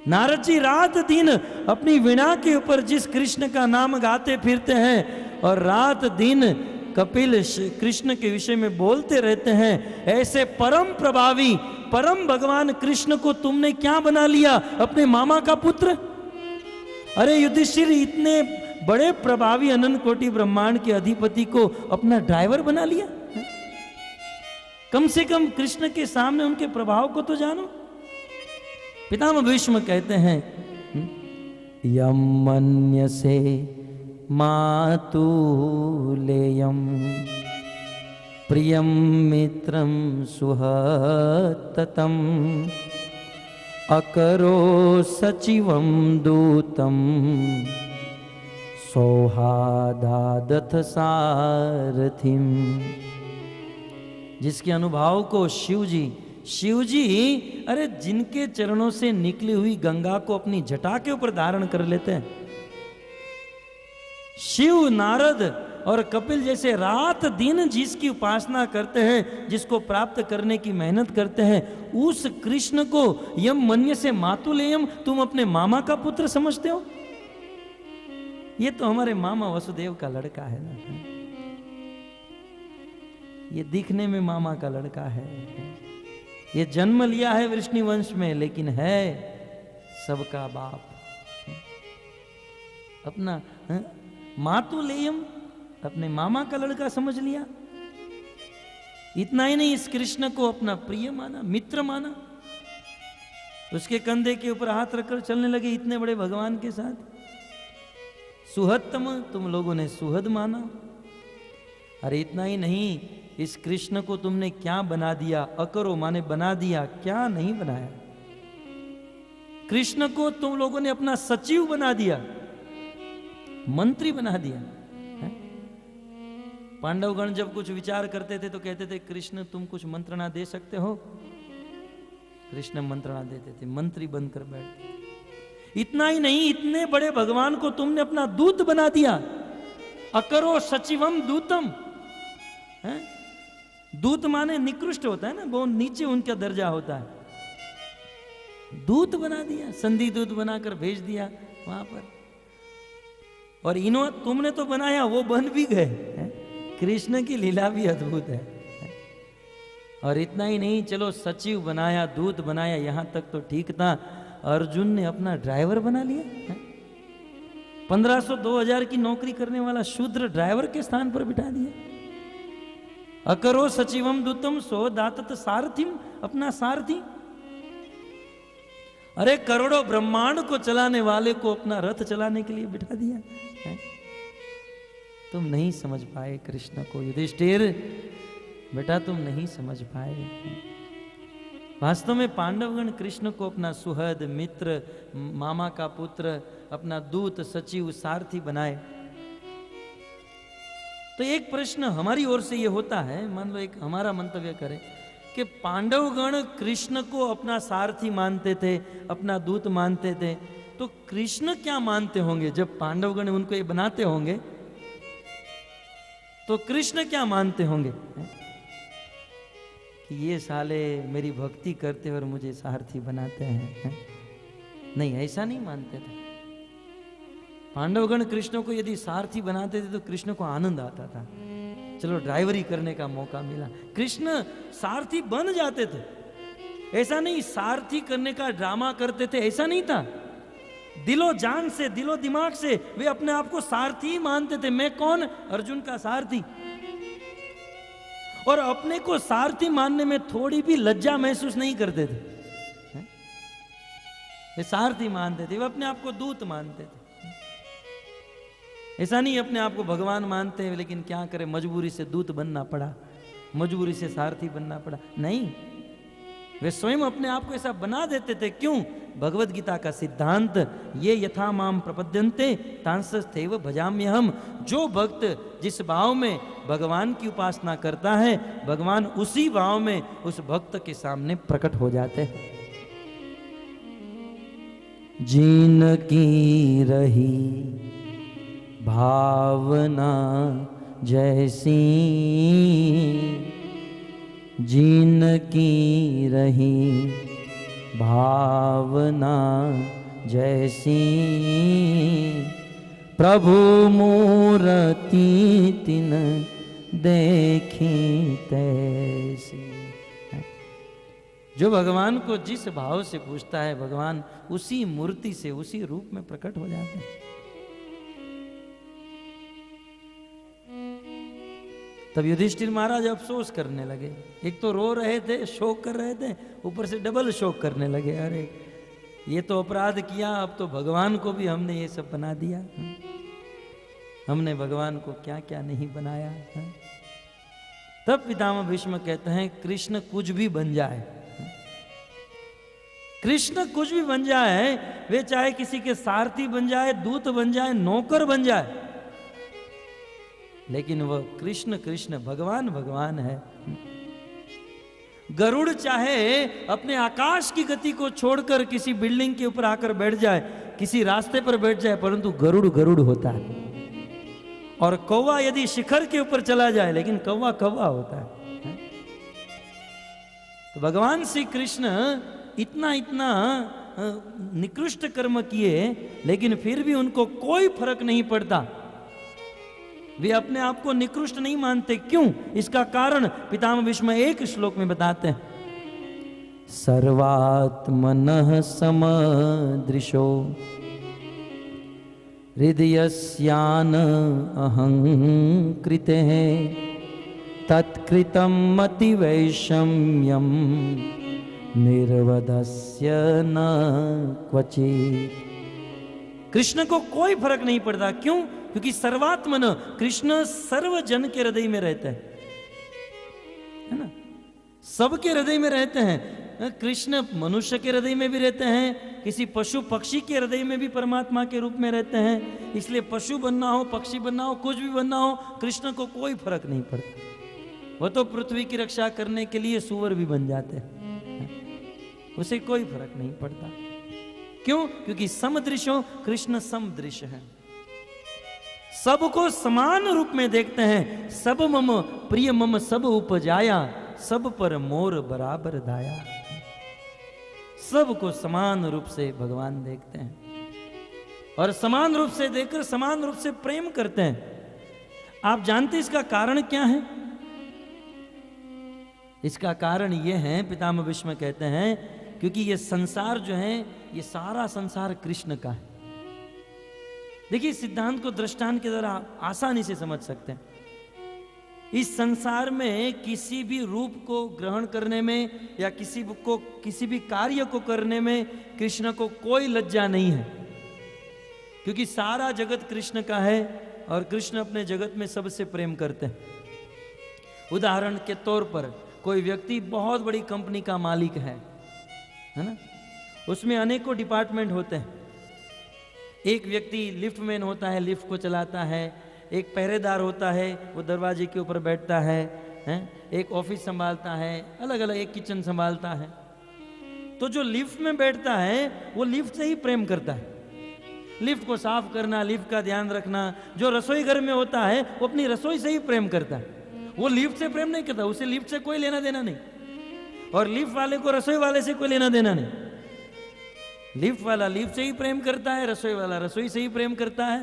नारद जी रात दिन अपनी वीणा के ऊपर जिस कृष्ण का नाम गाते फिरते हैं और रात दिन कपिल कृष्ण के विषय में बोलते रहते हैं, ऐसे परम प्रभावी परम भगवान कृष्ण को तुमने क्या बना लिया? अपने मामा का पुत्र। अरे युधिष्ठिर, इतने बड़े प्रभावी अनंत कोटि ब्रह्मांड के अधिपति को अपना ड्राइवर बना लिया। कम से कम कृष्ण के सामने उनके प्रभाव को तो जानो। पितामह भीष्म कहते हैं, यम मन्यसे मातुलेयम प्रियम मित्रम सुहततम अकरो सचिवम दूतम सौहादादथ सारथिम। जिसके अनुभाव को शिव जी अरे जिनके चरणों से निकली हुई गंगा को अपनी जटा के ऊपर धारण कर लेते हैं, शिव नारद और कपिल जैसे रात दिन जिसकी उपासना करते हैं, जिसको प्राप्त करने की मेहनत करते हैं, उस कृष्ण को यम मन्य से मातुलेयम, तुम अपने मामा का पुत्र समझते हो? ये तो हमारे मामा वसुदेव का लड़का है ना। ये दिखने में मामा का लड़का है, ये जन्म लिया है वृष्णि वंश में, लेकिन है सबका बाप। अपना मातुलेयम, अपने मामा का लड़का समझ लिया। इतना ही नहीं, इस कृष्ण को अपना प्रिय माना, मित्र माना। उसके कंधे के ऊपर हाथ रखकर चलने लगे इतने बड़े भगवान के साथ। सुहदतम, तुम लोगों ने सुहद माना। अरे इतना ही नहीं, इस कृष्ण को तुमने क्या बना दिया? अकरो माने बना दिया, क्या नहीं बनाया। कृष्ण को तुम लोगों ने अपना सचिव बना दिया। मंत्री बना दिया। पांडवगण जब कुछ विचार करते थे तो कहते थे कृष्ण तुम कुछ मंत्रणा दे सकते हो? कृष्ण मंत्रणा देते थे, मंत्री बनकर बैठते। इतना ही नहीं, इतने बड़े भगवान को तुमने अपना दूत बना दिया। अकरो सचिवम दूतम, है? दूत माने निकृष्ट होता है ना, बहुत नीचे उनका दर्जा होता है। दूत बना दिया, संधि दूत बनाकर भेज दिया वहां पर। और तुमने तो बनाया, वो बन भी गए। कृष्ण की लीला भी अद्भुत है। और इतना ही नहीं, चलो सचिव बनाया, दूत बनाया, यहां तक तो ठीक था। अर्जुन ने अपना ड्राइवर बना लिया। 1500 2000 की नौकरी करने वाला शूद्र ड्राइवर के स्थान पर बिठा दिया। अकरो सचिवम दूतम सो दातत सारथिम, अपना सारथी। अरे करोड़ों ब्रह्मांड को चलाने वाले को अपना रथ चलाने के लिए बिठा दिया। तुम नहीं समझ पाए कृष्ण को युधिष्ठिर, बेटा तुम नहीं समझ पाए। वास्तव में पांडवगण कृष्ण को अपना सुहृद मित्र, मामा का पुत्र, अपना दूत, सचिव, सारथी बनाए। तो एक प्रश्न हमारी ओर से यह होता है, मान लो एक हमारा मंतव्य करें कि पांडवगण कृष्ण को अपना सारथी मानते थे, अपना दूत मानते थे, तो कृष्ण क्या मानते होंगे जब पांडवगण उनको ये बनाते होंगे? तो कृष्ण क्या मानते होंगे कि ये साले मेरी भक्ति करते और मुझे सारथी बनाते हैं? नहीं, ऐसा नहीं मानते थे। पांडवगण कृष्ण को यदि सारथी बनाते थे तो कृष्ण को आनंद आता था, चलो ड्राइवरी करने का मौका मिला। कृष्ण सारथी बन जाते थे, ऐसा नहीं सारथी करने का ड्रामा करते थे, ऐसा नहीं था। दिलो जान से, दिलो दिमाग से वे अपने आप को सारथी मानते थे। मैं कौन? अर्जुन का सारथी। और अपने को सारथी मानने में थोड़ी भी लज्जा महसूस नहीं करते थे। वे सारथी मानते थे, वे अपने आप को दूत मानते थे। ऐसा नहीं अपने आप को भगवान मानते हैं, लेकिन क्या करें, मजबूरी से दूत बनना पड़ा, मजबूरी से सारथी बनना पड़ा। नहीं, वे स्वयं अपने आप को ऐसा बना देते थे। क्यों? भगवत गीता का सिद्धांत, ये यथा माम प्रपद्यन्ते तांसस्थैव भजाम्यहम्। जो भक्त जिस भाव में भगवान की उपासना करता है, भगवान उसी भाव में उस भक्त के सामने प्रकट हो जाते हैं। जिनकी रही भावना जैसी, जिनकी रही भावना जैसी, प्रभु मूर्ति तिन देखी तैसी। जो भगवान को जिस भाव से पूछता है, भगवान उसी मूर्ति से, उसी रूप में प्रकट हो जाते हैं। तब युधिष्ठिर महाराज अफसोस करने लगे। एक तो रो रहे थे, शोक कर रहे थे, ऊपर से डबल शोक करने लगे। अरे ये तो अपराध किया, अब तो भगवान को भी हमने ये सब बना दिया। हमने भगवान को क्या क्या नहीं बनाया। तब पितामह भीष्म कहते हैं कृष्ण कुछ भी बन जाए, कृष्ण कुछ भी बन जाए, वे चाहे किसी के सारथी बन जाए, दूत बन जाए, नौकर बन जाए, लेकिन वह कृष्ण कृष्ण, भगवान भगवान है। गरुड़ चाहे अपने आकाश की गति को छोड़कर किसी बिल्डिंग के ऊपर आकर बैठ जाए, किसी रास्ते पर बैठ जाए, परंतु गरुड़ गरुड़ होता है। और कौवा यदि शिखर के ऊपर चला जाए, लेकिन कौवा कौवा होता है। तो भगवान श्री कृष्ण इतना इतना निकृष्ट कर्म किए, लेकिन फिर भी उनको कोई फर्क नहीं पड़ता। वे अपने आप को निकृष्ट नहीं मानते। क्यों? इसका कारण पितामह भीष्म एक श्लोक में बताते हैं। सर्वात्मनः समदृशो हृदयस्यान अहंकृतेः तत्कृतं मतिवैषम्यं निर्वदस्य न क्वचित्। कृष्ण को कोई फर्क नहीं पड़ता। क्यों? क्योंकि सर्वात्मन, कृष्ण सर्वजन के हृदय में रहते हैं, है ना, सबके हृदय में रहते हैं। कृष्ण मनुष्य के हृदय में भी रहते हैं, किसी पशु पक्षी के हृदय में भी परमात्मा के रूप में रहते हैं। इसलिए पशु बनना हो, पक्षी बनना हो, कुछ भी बनना हो, कृष्ण को कोई फर्क नहीं पड़ता। वो तो पृथ्वी की रक्षा करने के लिए सूअर भी बन जाते हैं, उसे कोई फर्क नहीं पड़ता। क्यों? क्योंकि समदृशो कृष्ण समदृश है, सबको समान रूप में देखते हैं। सब मम प्रिय मम सब उपजाया, सब पर मोर बराबर दाया। सबको समान रूप से भगवान देखते हैं और समान रूप से देखकर समान रूप से प्रेम करते हैं। आप जानते इसका कारण क्या है? इसका कारण यह है, पितामह भीष्म कहते हैं, क्योंकि ये संसार जो है, ये सारा संसार कृष्ण का है। देखिए, सिद्धांत को दृष्टांत के द्वारा आसानी से समझ सकते हैं। इस संसार में किसी भी रूप को ग्रहण करने में या किसी भी कार्य को करने में कृष्ण को कोई लज्जा नहीं है, क्योंकि सारा जगत कृष्ण का है और कृष्ण अपने जगत में सबसे प्रेम करते हैं। उदाहरण के तौर पर कोई व्यक्ति बहुत बड़ी कंपनी का मालिक है ना, उसमें अनेकों डिपार्टमेंट होते हैं। एक व्यक्ति लिफ्ट मैन होता है, लिफ्ट को चलाता है। एक पहरेदार होता है, वो दरवाजे के ऊपर बैठता है, एक ऑफिस संभालता है, अलग अलग, एक किचन संभालता है। तो जो लिफ्ट में बैठता है वो लिफ्ट से ही प्रेम करता है। लिफ्ट को साफ करना, लिफ्ट का ध्यान रखना। जो रसोई घर में होता है वो अपनी रसोई से ही प्रेम करता है, वो लिफ्ट से प्रेम नहीं करता। उसे लिफ्ट से कोई लेना देना नहीं, और लिफ्ट वाले को रसोई वाले से कोई लेना देना नहीं। लिफ्ट वाला लिफ्ट से ही प्रेम करता है, रसोई वाला रसोई से ही प्रेम करता है,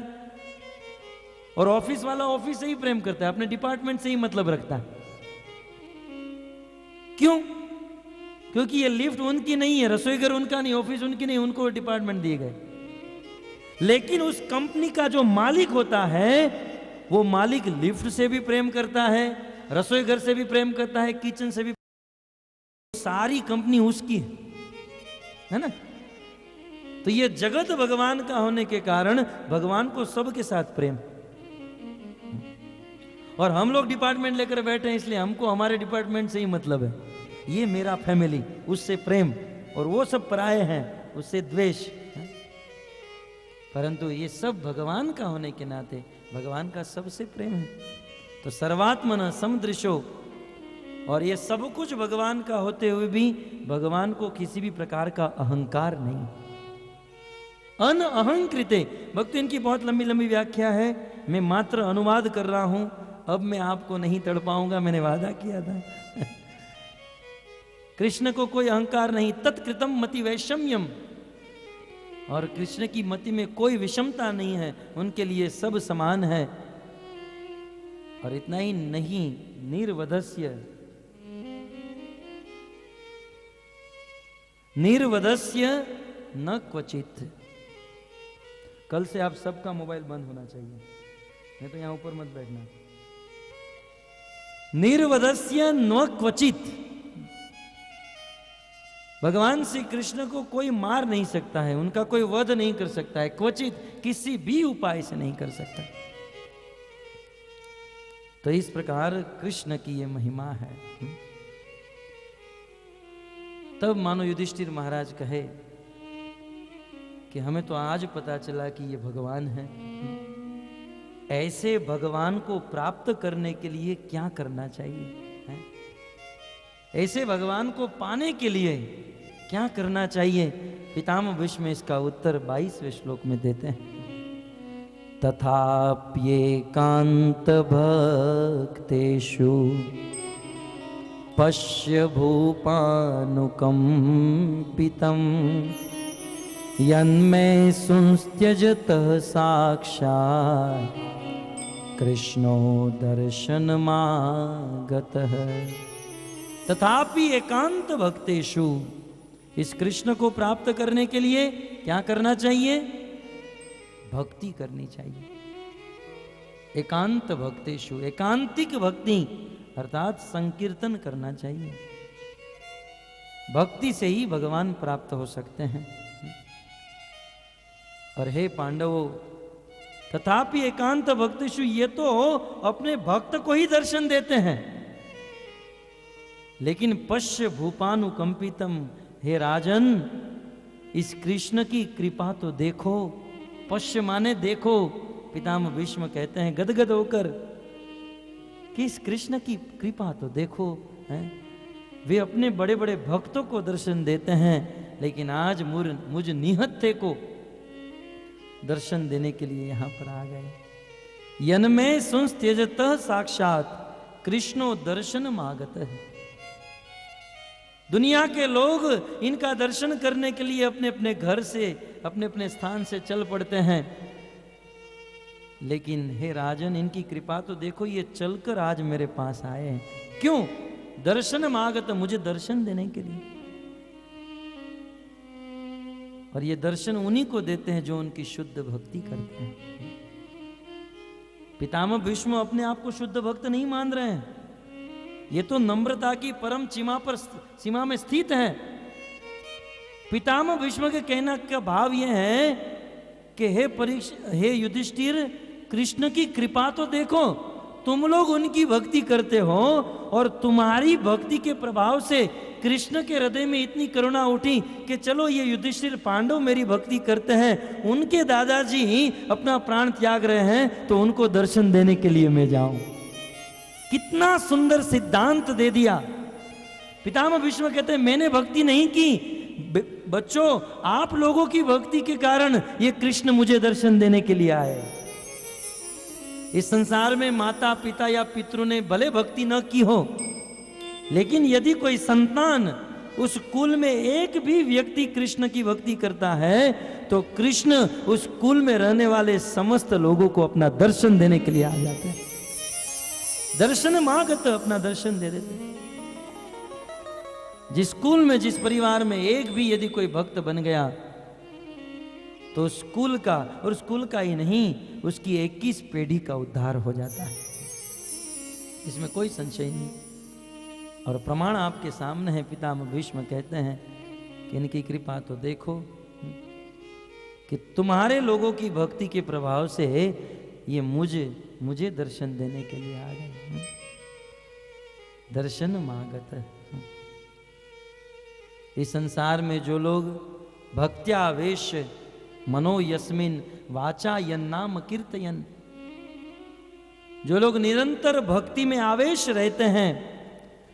और ऑफिस वाला ऑफिस से ही प्रेम करता है, अपने डिपार्टमेंट से ही मतलब रखता है। क्यों? क्योंकि ये लिफ्ट उनकी नहीं है, रसोई घर उनका नहीं, ऑफिस उनकी नहीं, उनको डिपार्टमेंट दिए गए। लेकिन उस कंपनी का जो मालिक होता है, वो मालिक लिफ्ट से भी प्रेम करता है, रसोई घर से भी प्रेम करता है, किचन से भी। सारी कंपनी उसकी है ना। तो ये जगत भगवान का होने के कारण भगवान को सबके साथ प्रेम, और हम लोग डिपार्टमेंट लेकर बैठे हैं, इसलिए हमको हमारे डिपार्टमेंट से ही मतलब है। ये मेरा फैमिली, उससे प्रेम, और वो सब पराये हैं, उससे द्वेष। परंतु ये सब भगवान का होने के नाते भगवान का सबसे प्रेम है। तो सर्वात्मन समदृशो, और ये सब कुछ भगवान का होते हुए भी भगवान को किसी भी प्रकार का अहंकार नहीं। अनअहंकृते, भक्ति इनकी बहुत लंबी लंबी व्याख्या है, मैं मात्र अनुवाद कर रहा हूं। अब मैं आपको नहीं तड़ पाऊंगा, मैंने वादा किया था। कृष्ण को कोई अहंकार नहीं। तत्कृतम मति वैषम्यम, और कृष्ण की मति में कोई विषमता नहीं है, उनके लिए सब समान है। और इतना ही नहीं, निर्वधस्य, निर्वधस्य न क्वचित। कल से आप सबका मोबाइल बंद होना चाहिए, नहीं तो यहां ऊपर मत बैठना। निर्वधस्य न क्वचित, भगवान श्री कृष्ण को कोई मार नहीं सकता है, उनका कोई वध नहीं कर सकता है, क्वचित, किसी भी उपाय से नहीं कर सकता। तो इस प्रकार कृष्ण की ये महिमा है। तब मानो युधिष्ठिर महाराज कहे कि हमें तो आज पता चला कि ये भगवान है। ऐसे भगवान को प्राप्त करने के लिए क्या करना चाहिए? ऐसे भगवान को पाने के लिए क्या करना चाहिए? पितामह भीष्म इसका उत्तर 22वें श्लोक में देते हैं। तथाप्येकांत भक्तेषु पश्य भूपानुकंपितम् यन्मे सुंस्त्यजतः साक्षात् कृष्णो दर्शनमागतः। तथापि एकांत भक्तेषु, इस कृष्ण को प्राप्त करने के लिए क्या करना चाहिए? भक्ति करनी चाहिए। एकांत भक्तेषु, एकांतिक भक्ति अर्थात संकीर्तन करना चाहिए। भक्ति से ही भगवान प्राप्त हो सकते हैं। और हे पांडवों, तथापि एकांत भक्तेषु, ये तो अपने भक्त को ही दर्शन देते हैं, लेकिन पश्य भूपानुकंपितम, हे राजन इस कृष्ण की कृपा तो देखो। पश्य माने देखो। पितामह भीष्म कहते हैं गदगद होकर कि इस कृष्ण की कृपा तो देखो है? वे अपने बड़े बड़े भक्तों को दर्शन देते हैं, लेकिन आज मुझ निहत्थे को दर्शन देने के लिए यहां पर आ गए। यन्मे संस्त्यजत साक्षात कृष्णो दर्शन मागत है। दुनिया के लोग इनका दर्शन करने के लिए अपने अपने घर से, अपने अपने स्थान से चल पड़ते हैं, लेकिन हे राजन इनकी कृपा तो देखो, ये चलकर आज मेरे पास आए हैं। क्यों? दर्शन मागत, मुझे दर्शन देने के लिए। और ये दर्शन उन्हीं को देते हैं जो उनकी शुद्ध भक्ति करते हैं। पितामह भीष्म अपने आप को शुद्ध भक्त नहीं मान रहे हैं, ये तो नम्रता की परम सीमा में स्थित है। पितामह भीष्म के कहना का भाव यह है कि हे युधिष्ठिर, कृष्ण की कृपा तो देखो, तुम लोग उनकी भक्ति करते हो और तुम्हारी भक्ति के प्रभाव से कृष्ण के हृदय में इतनी करुणा उठी कि चलो ये युधिष्ठिर पांडव मेरी भक्ति करते हैं, उनके दादाजी ही अपना प्राण त्याग रहे हैं, तो उनको दर्शन देने के लिए मैं जाऊं। कितना सुंदर सिद्धांत दे दिया। पितामह भीष्म कहते हैं मैंने भक्ति नहीं की, बच्चों आप लोगों की भक्ति के कारण ये कृष्ण मुझे दर्शन देने के लिए आए। इस संसार में माता पिता या पितरों ने भले भक्ति न की हो, लेकिन यदि कोई संतान उस कुल में एक भी व्यक्ति कृष्ण की भक्ति करता है, तो कृष्ण उस कुल में रहने वाले समस्त लोगों को अपना दर्शन देने के लिए आ जाते हैं। दर्शन मांगत, अपना दर्शन दे देते। जिस कुल में, जिस परिवार में एक भी यदि कोई भक्त बन गया, तो स्कूल का, और स्कूल का ही नहीं, उसकी 21 पीढ़ी का उद्धार हो जाता है। इसमें कोई संशय नहीं। और प्रमाण आपके सामने है। पितामह भीष्म कहते हैं कि इनकी कृपा तो देखो कि तुम्हारे लोगों की भक्ति के प्रभाव से ये मुझे दर्शन देने के लिए आ गए। दर्शन मांगत। इस संसार में जो लोग भक्त्यावेश मनो यस्मिन वाचा यन्नाम कीर्तयन, जो लोग निरंतर भक्ति में आवेश रहते हैं,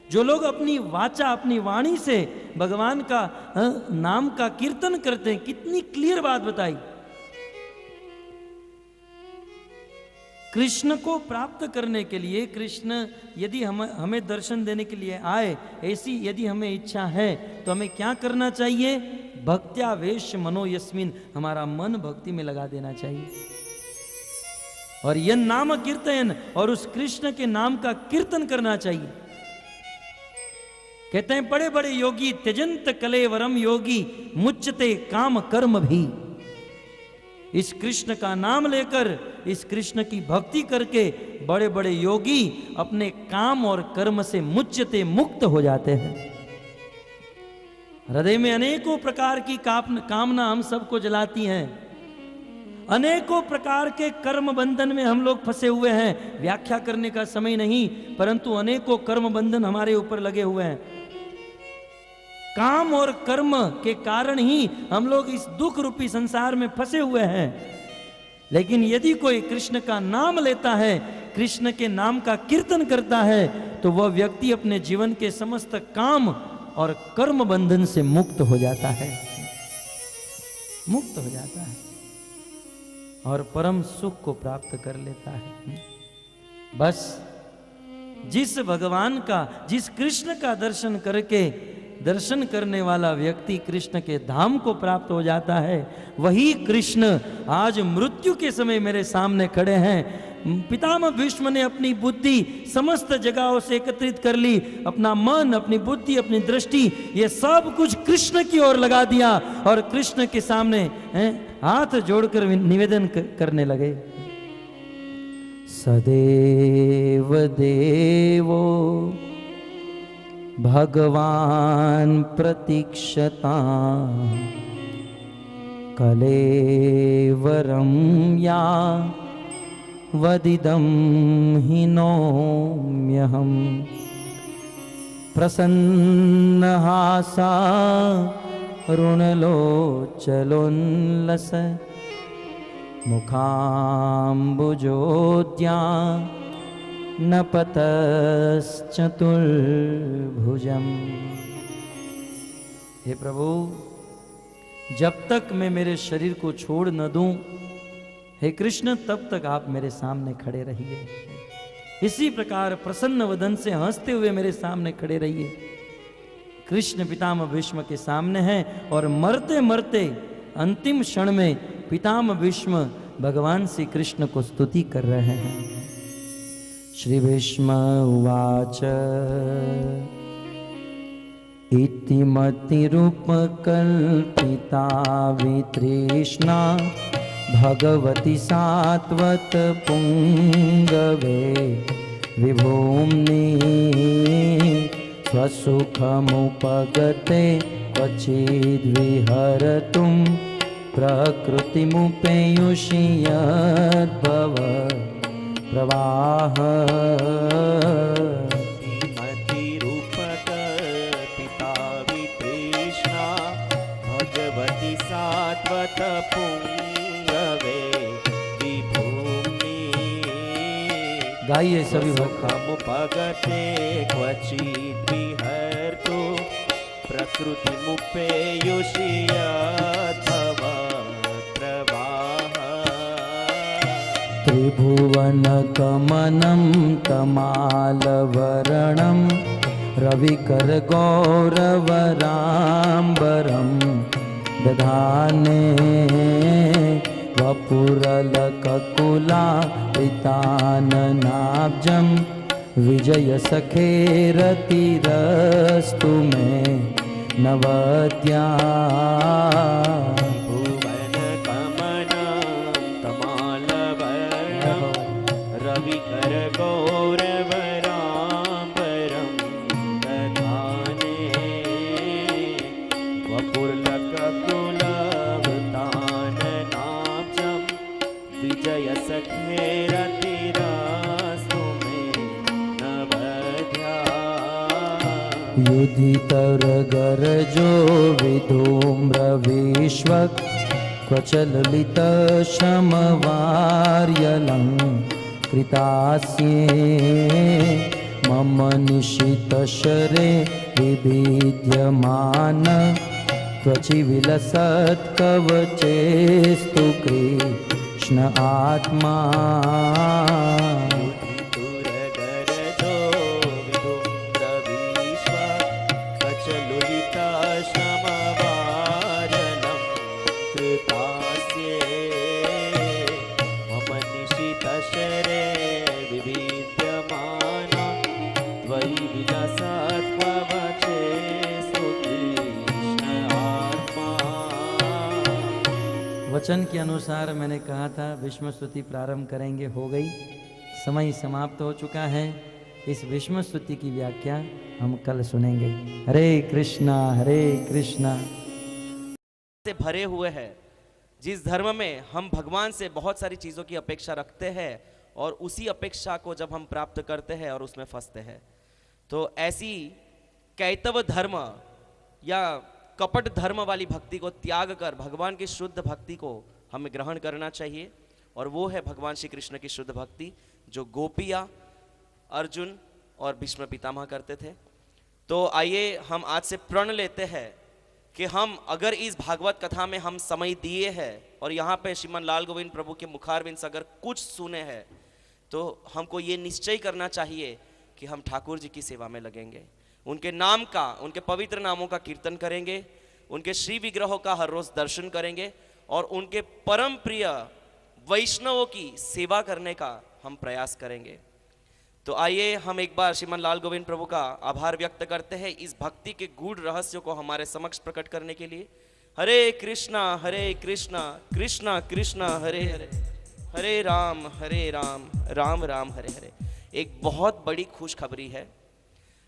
जो लोग अपनी वाचा, अपनी वाणी से भगवान का नाम का कीर्तन करते हैं। कितनी क्लियर बात बताई। कृष्ण को प्राप्त करने के लिए, कृष्ण यदि हमें दर्शन देने के लिए आए, ऐसी यदि हमें इच्छा है, तो हमें क्या करना चाहिए? भक्त्यावेश मनो यस्मिन, हमारा मन भक्ति में लगा देना चाहिए। और यह नाम कीर्तन, और उस कृष्ण के नाम का कीर्तन करना चाहिए। कहते हैं बड़े बड़े योगी त्यजंत कलेवरम योगी मुच्यते काम कर्म भी। इस कृष्ण का नाम लेकर, इस कृष्ण की भक्ति करके बड़े बड़े योगी अपने काम और कर्म से मुच्यते, मुक्त हो जाते हैं। हृदय में अनेकों प्रकार की कामना हम सबको जलाती हैं, अनेकों प्रकार के कर्म बंधन में हम लोग फंसे हुए हैं। व्याख्या करने का समय नहीं, परंतु अनेकों कर्म बंधन हमारे ऊपर लगे हुए हैं। काम और कर्म के कारण ही हम लोग इस दुख रूपी संसार में फंसे हुए हैं। लेकिन यदि कोई कृष्ण का नाम लेता है, कृष्ण के नाम का कीर्तन करता है, तो वह व्यक्ति अपने जीवन के समस्त काम और कर्म बंधन से मुक्त हो जाता है, मुक्त हो जाता है और परम सुख को प्राप्त कर लेता है। बस जिस भगवान का, जिस कृष्ण का दर्शन करके दर्शन करने वाला व्यक्ति कृष्ण के धाम को प्राप्त हो जाता है, वही कृष्ण आज मृत्यु के समय मेरे सामने खड़े हैं। पितामह भीष्म ने अपनी बुद्धि समस्त जगहों से एकत्रित कर ली, अपना मन, अपनी बुद्धि, अपनी दृष्टि, ये सब कुछ कृष्ण की ओर लगा दिया और कृष्ण के सामने हाथ जोड़कर निवेदन करने लगे। सदैव देवो भगवान प्रतीक्षता कलेवरम या वदिदं हि नौम्यहम् प्रसन्नहासा रुणलोचलोल्लस मुखाम्बुजोद्या नपतश्चतुर्भुजम्। हे प्रभु, जब तक मैं मेरे शरीर को छोड़ न दूं, हे कृष्ण, तब तक आप मेरे सामने खड़े रहिए। इसी प्रकार प्रसन्न वदन से हंसते हुए मेरे सामने खड़े रहिए। कृष्ण पितामह भीष्म के सामने हैं और मरते मरते अंतिम क्षण में पितामह भीष्म भगवान श्री कृष्ण को स्तुति कर रहे हैं। श्री भीष्म उवाच इति मतिरूपकल्पिता वितृष्णा भगवती सात्वत पुंगवे विभूम्नि स्वसुखमुपगते क्वचिद्विहरतुं प्रकृतिमुपेयुषि यद्भव प्रवाह। मतिरूपकल्पिता वितृष्णा भगवती सात्वत पुंगवे विभूम्नि गाइए सभी भक्त। मुपगते क्वचिद्विहरतु प्रकृतिमुपेयुषि यद्भव प्रवाह। त्रिभुवनगमनं तमालवर्णं रविकरगौरवराम्बरं दधाने वपुरलककुलापिताननाब्जं विजयसखेरतिरस्तु मे नवद्या। रविकरगौरवराम्बरं दधाने वपुरलककुलावृताननाब्जं विजयसखेरतिरस्तु मे नवद्या। युधितरगरजो विधूम्रविश्वक् क्वचललितशमवार्यलं कृतास्ये मम निशितशरे विभिद्यमान त्वचि विलसत्कवचेस्तु कृष्ण आत्मा। वचन के अनुसार मैंने कहा था भीष्म स्तुति प्रारंभ करेंगे, हो गई, समय समाप्त हो चुका है। इस भीष्म स्तुति की व्याख्या हम कल सुनेंगे। हरे कृष्णा से भरे हुए हैं। जिस धर्म में हम भगवान से बहुत सारी चीज़ों की अपेक्षा रखते हैं और उसी अपेक्षा को जब हम प्राप्त करते हैं और उसमें फंसते हैं, तो ऐसी कैतव धर्म या कपट धर्म वाली भक्ति को त्याग कर भगवान की शुद्ध भक्ति को हमें ग्रहण करना चाहिए। और वो है भगवान श्री कृष्ण की शुद्ध भक्ति, जो गोपियाँ, अर्जुन और भीष्म पितामह करते थे। तो आइए हम आज से प्रण लेते हैं कि हम अगर इस भागवत कथा में हम समय दिए हैं और यहाँ पे श्रीमान लाल गोविंद प्रभु के मुखारविंद से अगर कुछ सुने हैं, तो हमको ये निश्चय करना चाहिए कि हम ठाकुर जी की सेवा में लगेंगे, उनके नाम का, उनके पवित्र नामों का कीर्तन करेंगे, उनके श्री विग्रहों का हर रोज दर्शन करेंगे और उनके परम प्रिय वैष्णवों की सेवा करने का हम प्रयास करेंगे। तो आइए हम एक बार श्रीमान लाल गोविंद प्रभु का आभार व्यक्त करते हैं इस भक्ति के गूढ़ रहस्यों को हमारे समक्ष प्रकट करने के लिए। हरे कृष्णा कृष्णा कृष्णा हरे हरे, हरे राम राम राम हरे हरे। एक बहुत बड़ी खुशखबरी है।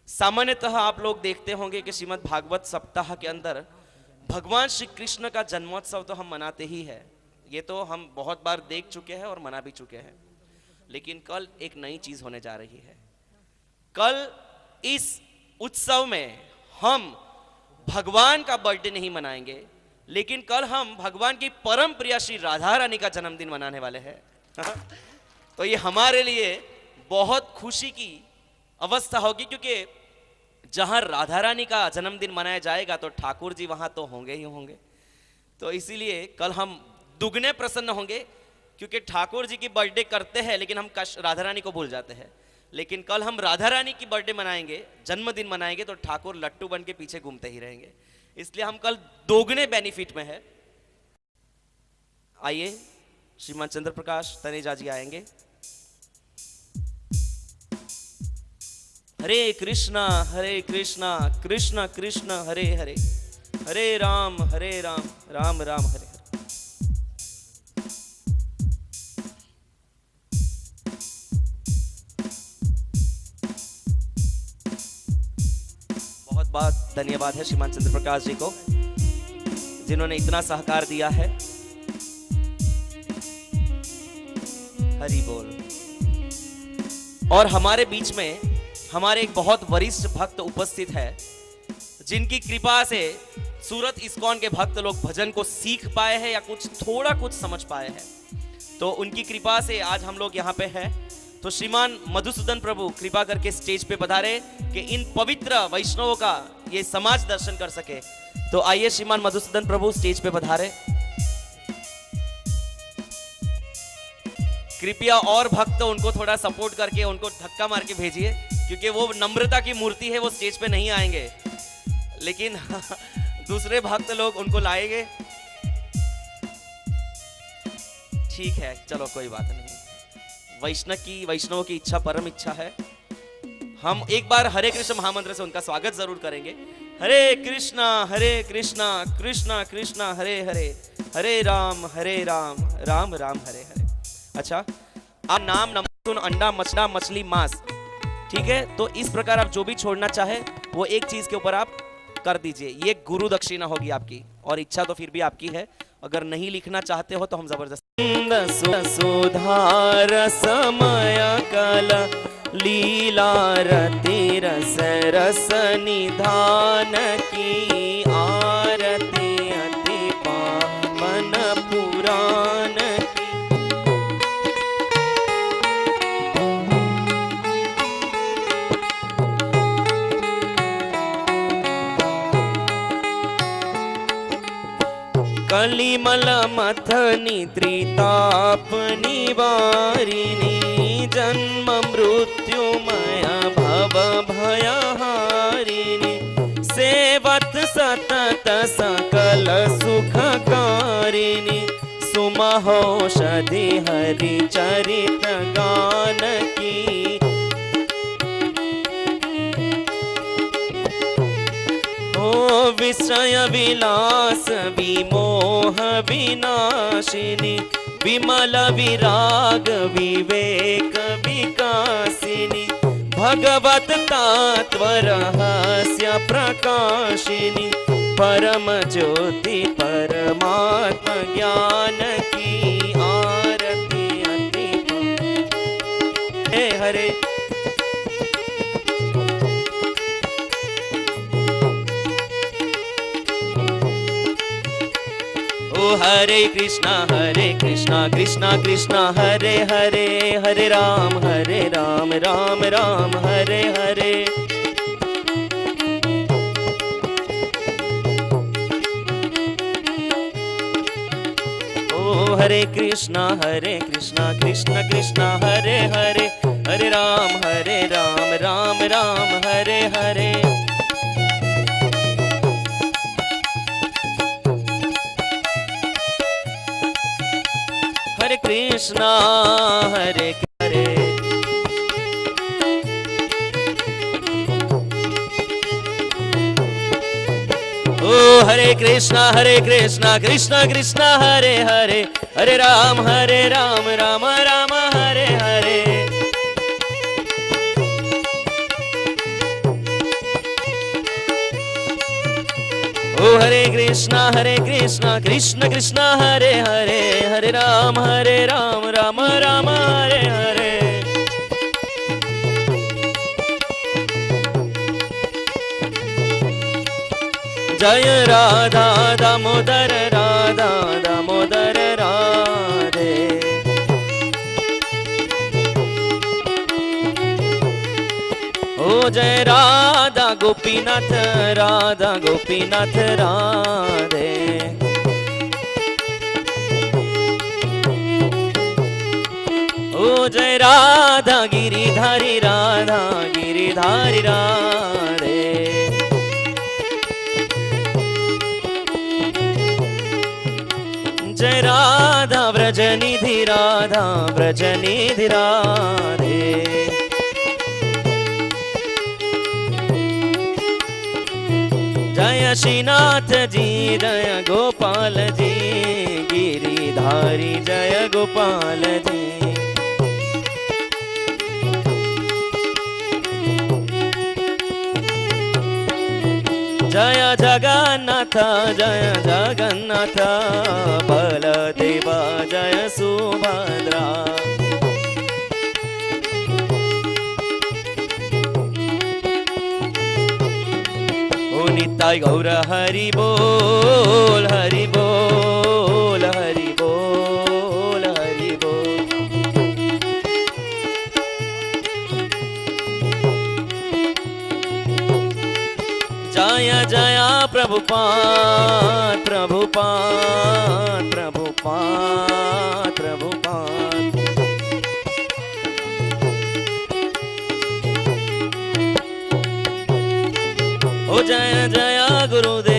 सामान्यतः आप लोग देखते होंगे कि श्रीमद् भागवत सप्ताह के अंदर भगवान श्री कृष्ण का जन्मोत्सव तो हम मनाते ही है, ये तो हम बहुत बार देख चुके हैं और मना भी चुके हैं। लेकिन कल एक नई चीज होने जा रही है। कल इस उत्सव में हम भगवान का बर्थडे नहीं मनाएंगे, लेकिन कल हम भगवान की परम प्रिया श्री राधा रानी का जन्मदिन मनाने वाले हैं। तो ये हमारे लिए बहुत खुशी की अवस्था होगी, क्योंकि जहां राधा रानी का जन्मदिन मनाया जाएगा तो ठाकुर जी वहां तो होंगे ही होंगे। तो इसीलिए कल हम दुगने प्रसन्न होंगे, क्योंकि ठाकुर जी की बर्थडे करते हैं लेकिन हम राधा रानी को भूल जाते हैं। लेकिन कल हम राधा रानी की बर्थडे मनाएंगे, जन्मदिन मनाएंगे, तो ठाकुर लट्टू बन के पीछे घूमते ही रहेंगे। इसलिए हम कल दोगुने बेनिफिट में है। आइए श्रीमान चंद्र प्रकाश तनेजा जी आएंगे। हरे कृष्णा कृष्ण कृष्ण हरे हरे, हरे राम राम राम हरे हरे। बहुत धन्यवाद है श्रीमान चंद्र प्रकाश जी को, जिन्होंने इतना सहकार दिया है। हरि बोल। और हमारे बीच में हमारे एक बहुत वरिष्ठ भक्त उपस्थित है, जिनकी कृपा से सूरत इस्कॉन के भक्त लोग भजन को सीख पाए हैं या थोड़ा कुछ समझ पाए हैं। तो उनकी कृपा से आज हम लोग यहाँ पे हैं। तो श्रीमान मधुसूदन प्रभु कृपा करके स्टेज पे पधारे कि इन पवित्र वैष्णवों का ये समाज दर्शन कर सके। तो आइए श्रीमान मधुसूदन प्रभु स्टेज पे पधारे। कृपया और भक्त उनको थोड़ा सपोर्ट करके उनको धक्का मार के भेजिए, क्योंकि वो नम्रता की मूर्ति है, वो स्टेज पे नहीं आएंगे, लेकिन दूसरे भक्त लोग उनको लाएंगे। ठीक है, चलो कोई बात नहीं। वैष्णव की इच्छा परम इच्छा है। हम एक बार हरे कृष्ण महामंत्र से उनका स्वागत जरूर करेंगे। हरे कृष्णा कृष्णा कृष्णा हरे हरे, हरे राम राम राम हरे हरे। अच्छा, आप नाम नमून अंडा मछला मछली मांस, ठीक है? तो इस प्रकार आप जो भी छोड़ना चाहे वो एक चीज के ऊपर आप कर दीजिए। ये गुरु दक्षिणा होगी आपकी, और इच्छा तो फिर भी आपकी है। अगर नहीं लिखना चाहते हो तो हम जबरदस्ती। सुधार समय कल लीला रति रस रस निधान की आरती अति पावन पुराण की। कलिमल मथनी त्रिताप निवारिणी, जन्म मृत्युमय भव भयहारिणी, सेवत सतत सकल सुखकारिणी, सुमहोषधि हरि चरित गान की। विषय विलास विमोह विनाशिनी, विमल विराग विवेक विकासिनी, भगवत तत्व रहस्य प्रकाशिनी, परम ज्योति परमात्म ज्ञान की आरती अति हे हरे। हरे कृष्णा कृष्णा कृष्णा हरे हरे, हरे राम राम राम हरे हरे। ओ हरे कृष्णा कृष्ण कृष्णा हरे हरे, हरे राम राम राम हरे हरे। हरे कृष्णा हरे हरे, ओ हरे कृष्णा कृष्ण कृष्ण हरे हरे, हरे राम राम राम हरे हरे। ओ हरे कृष्णा कृष्ण कृष्ण हरे हरे, हरे राम राम राम हरे हरे। जय राधा दामोदर राधा दामोदर राधे। ओ जय राधा गोपीनाथ राधा गोपीनाथ राधे। ओ जय राधा गिरिधारी राधा गिरिधारी राधे। जय राधा व्रजनिधि राधा व्रजनिधि राधे। जय श्रीनाथ जी जय गोपाल जी गिरिधारी जय गोपाल जी। जय जगन्नाथ जय जगन्नाथ बलदेवा जय सुभद्रा। ओ निताय गौर हरि बोल हरि बोल हरि बोल हरि बोल। जय जय प्रभुपाद प्रभुपाद प्रभुपाद प्रभुपाद। ओ जय जय गुरुदेव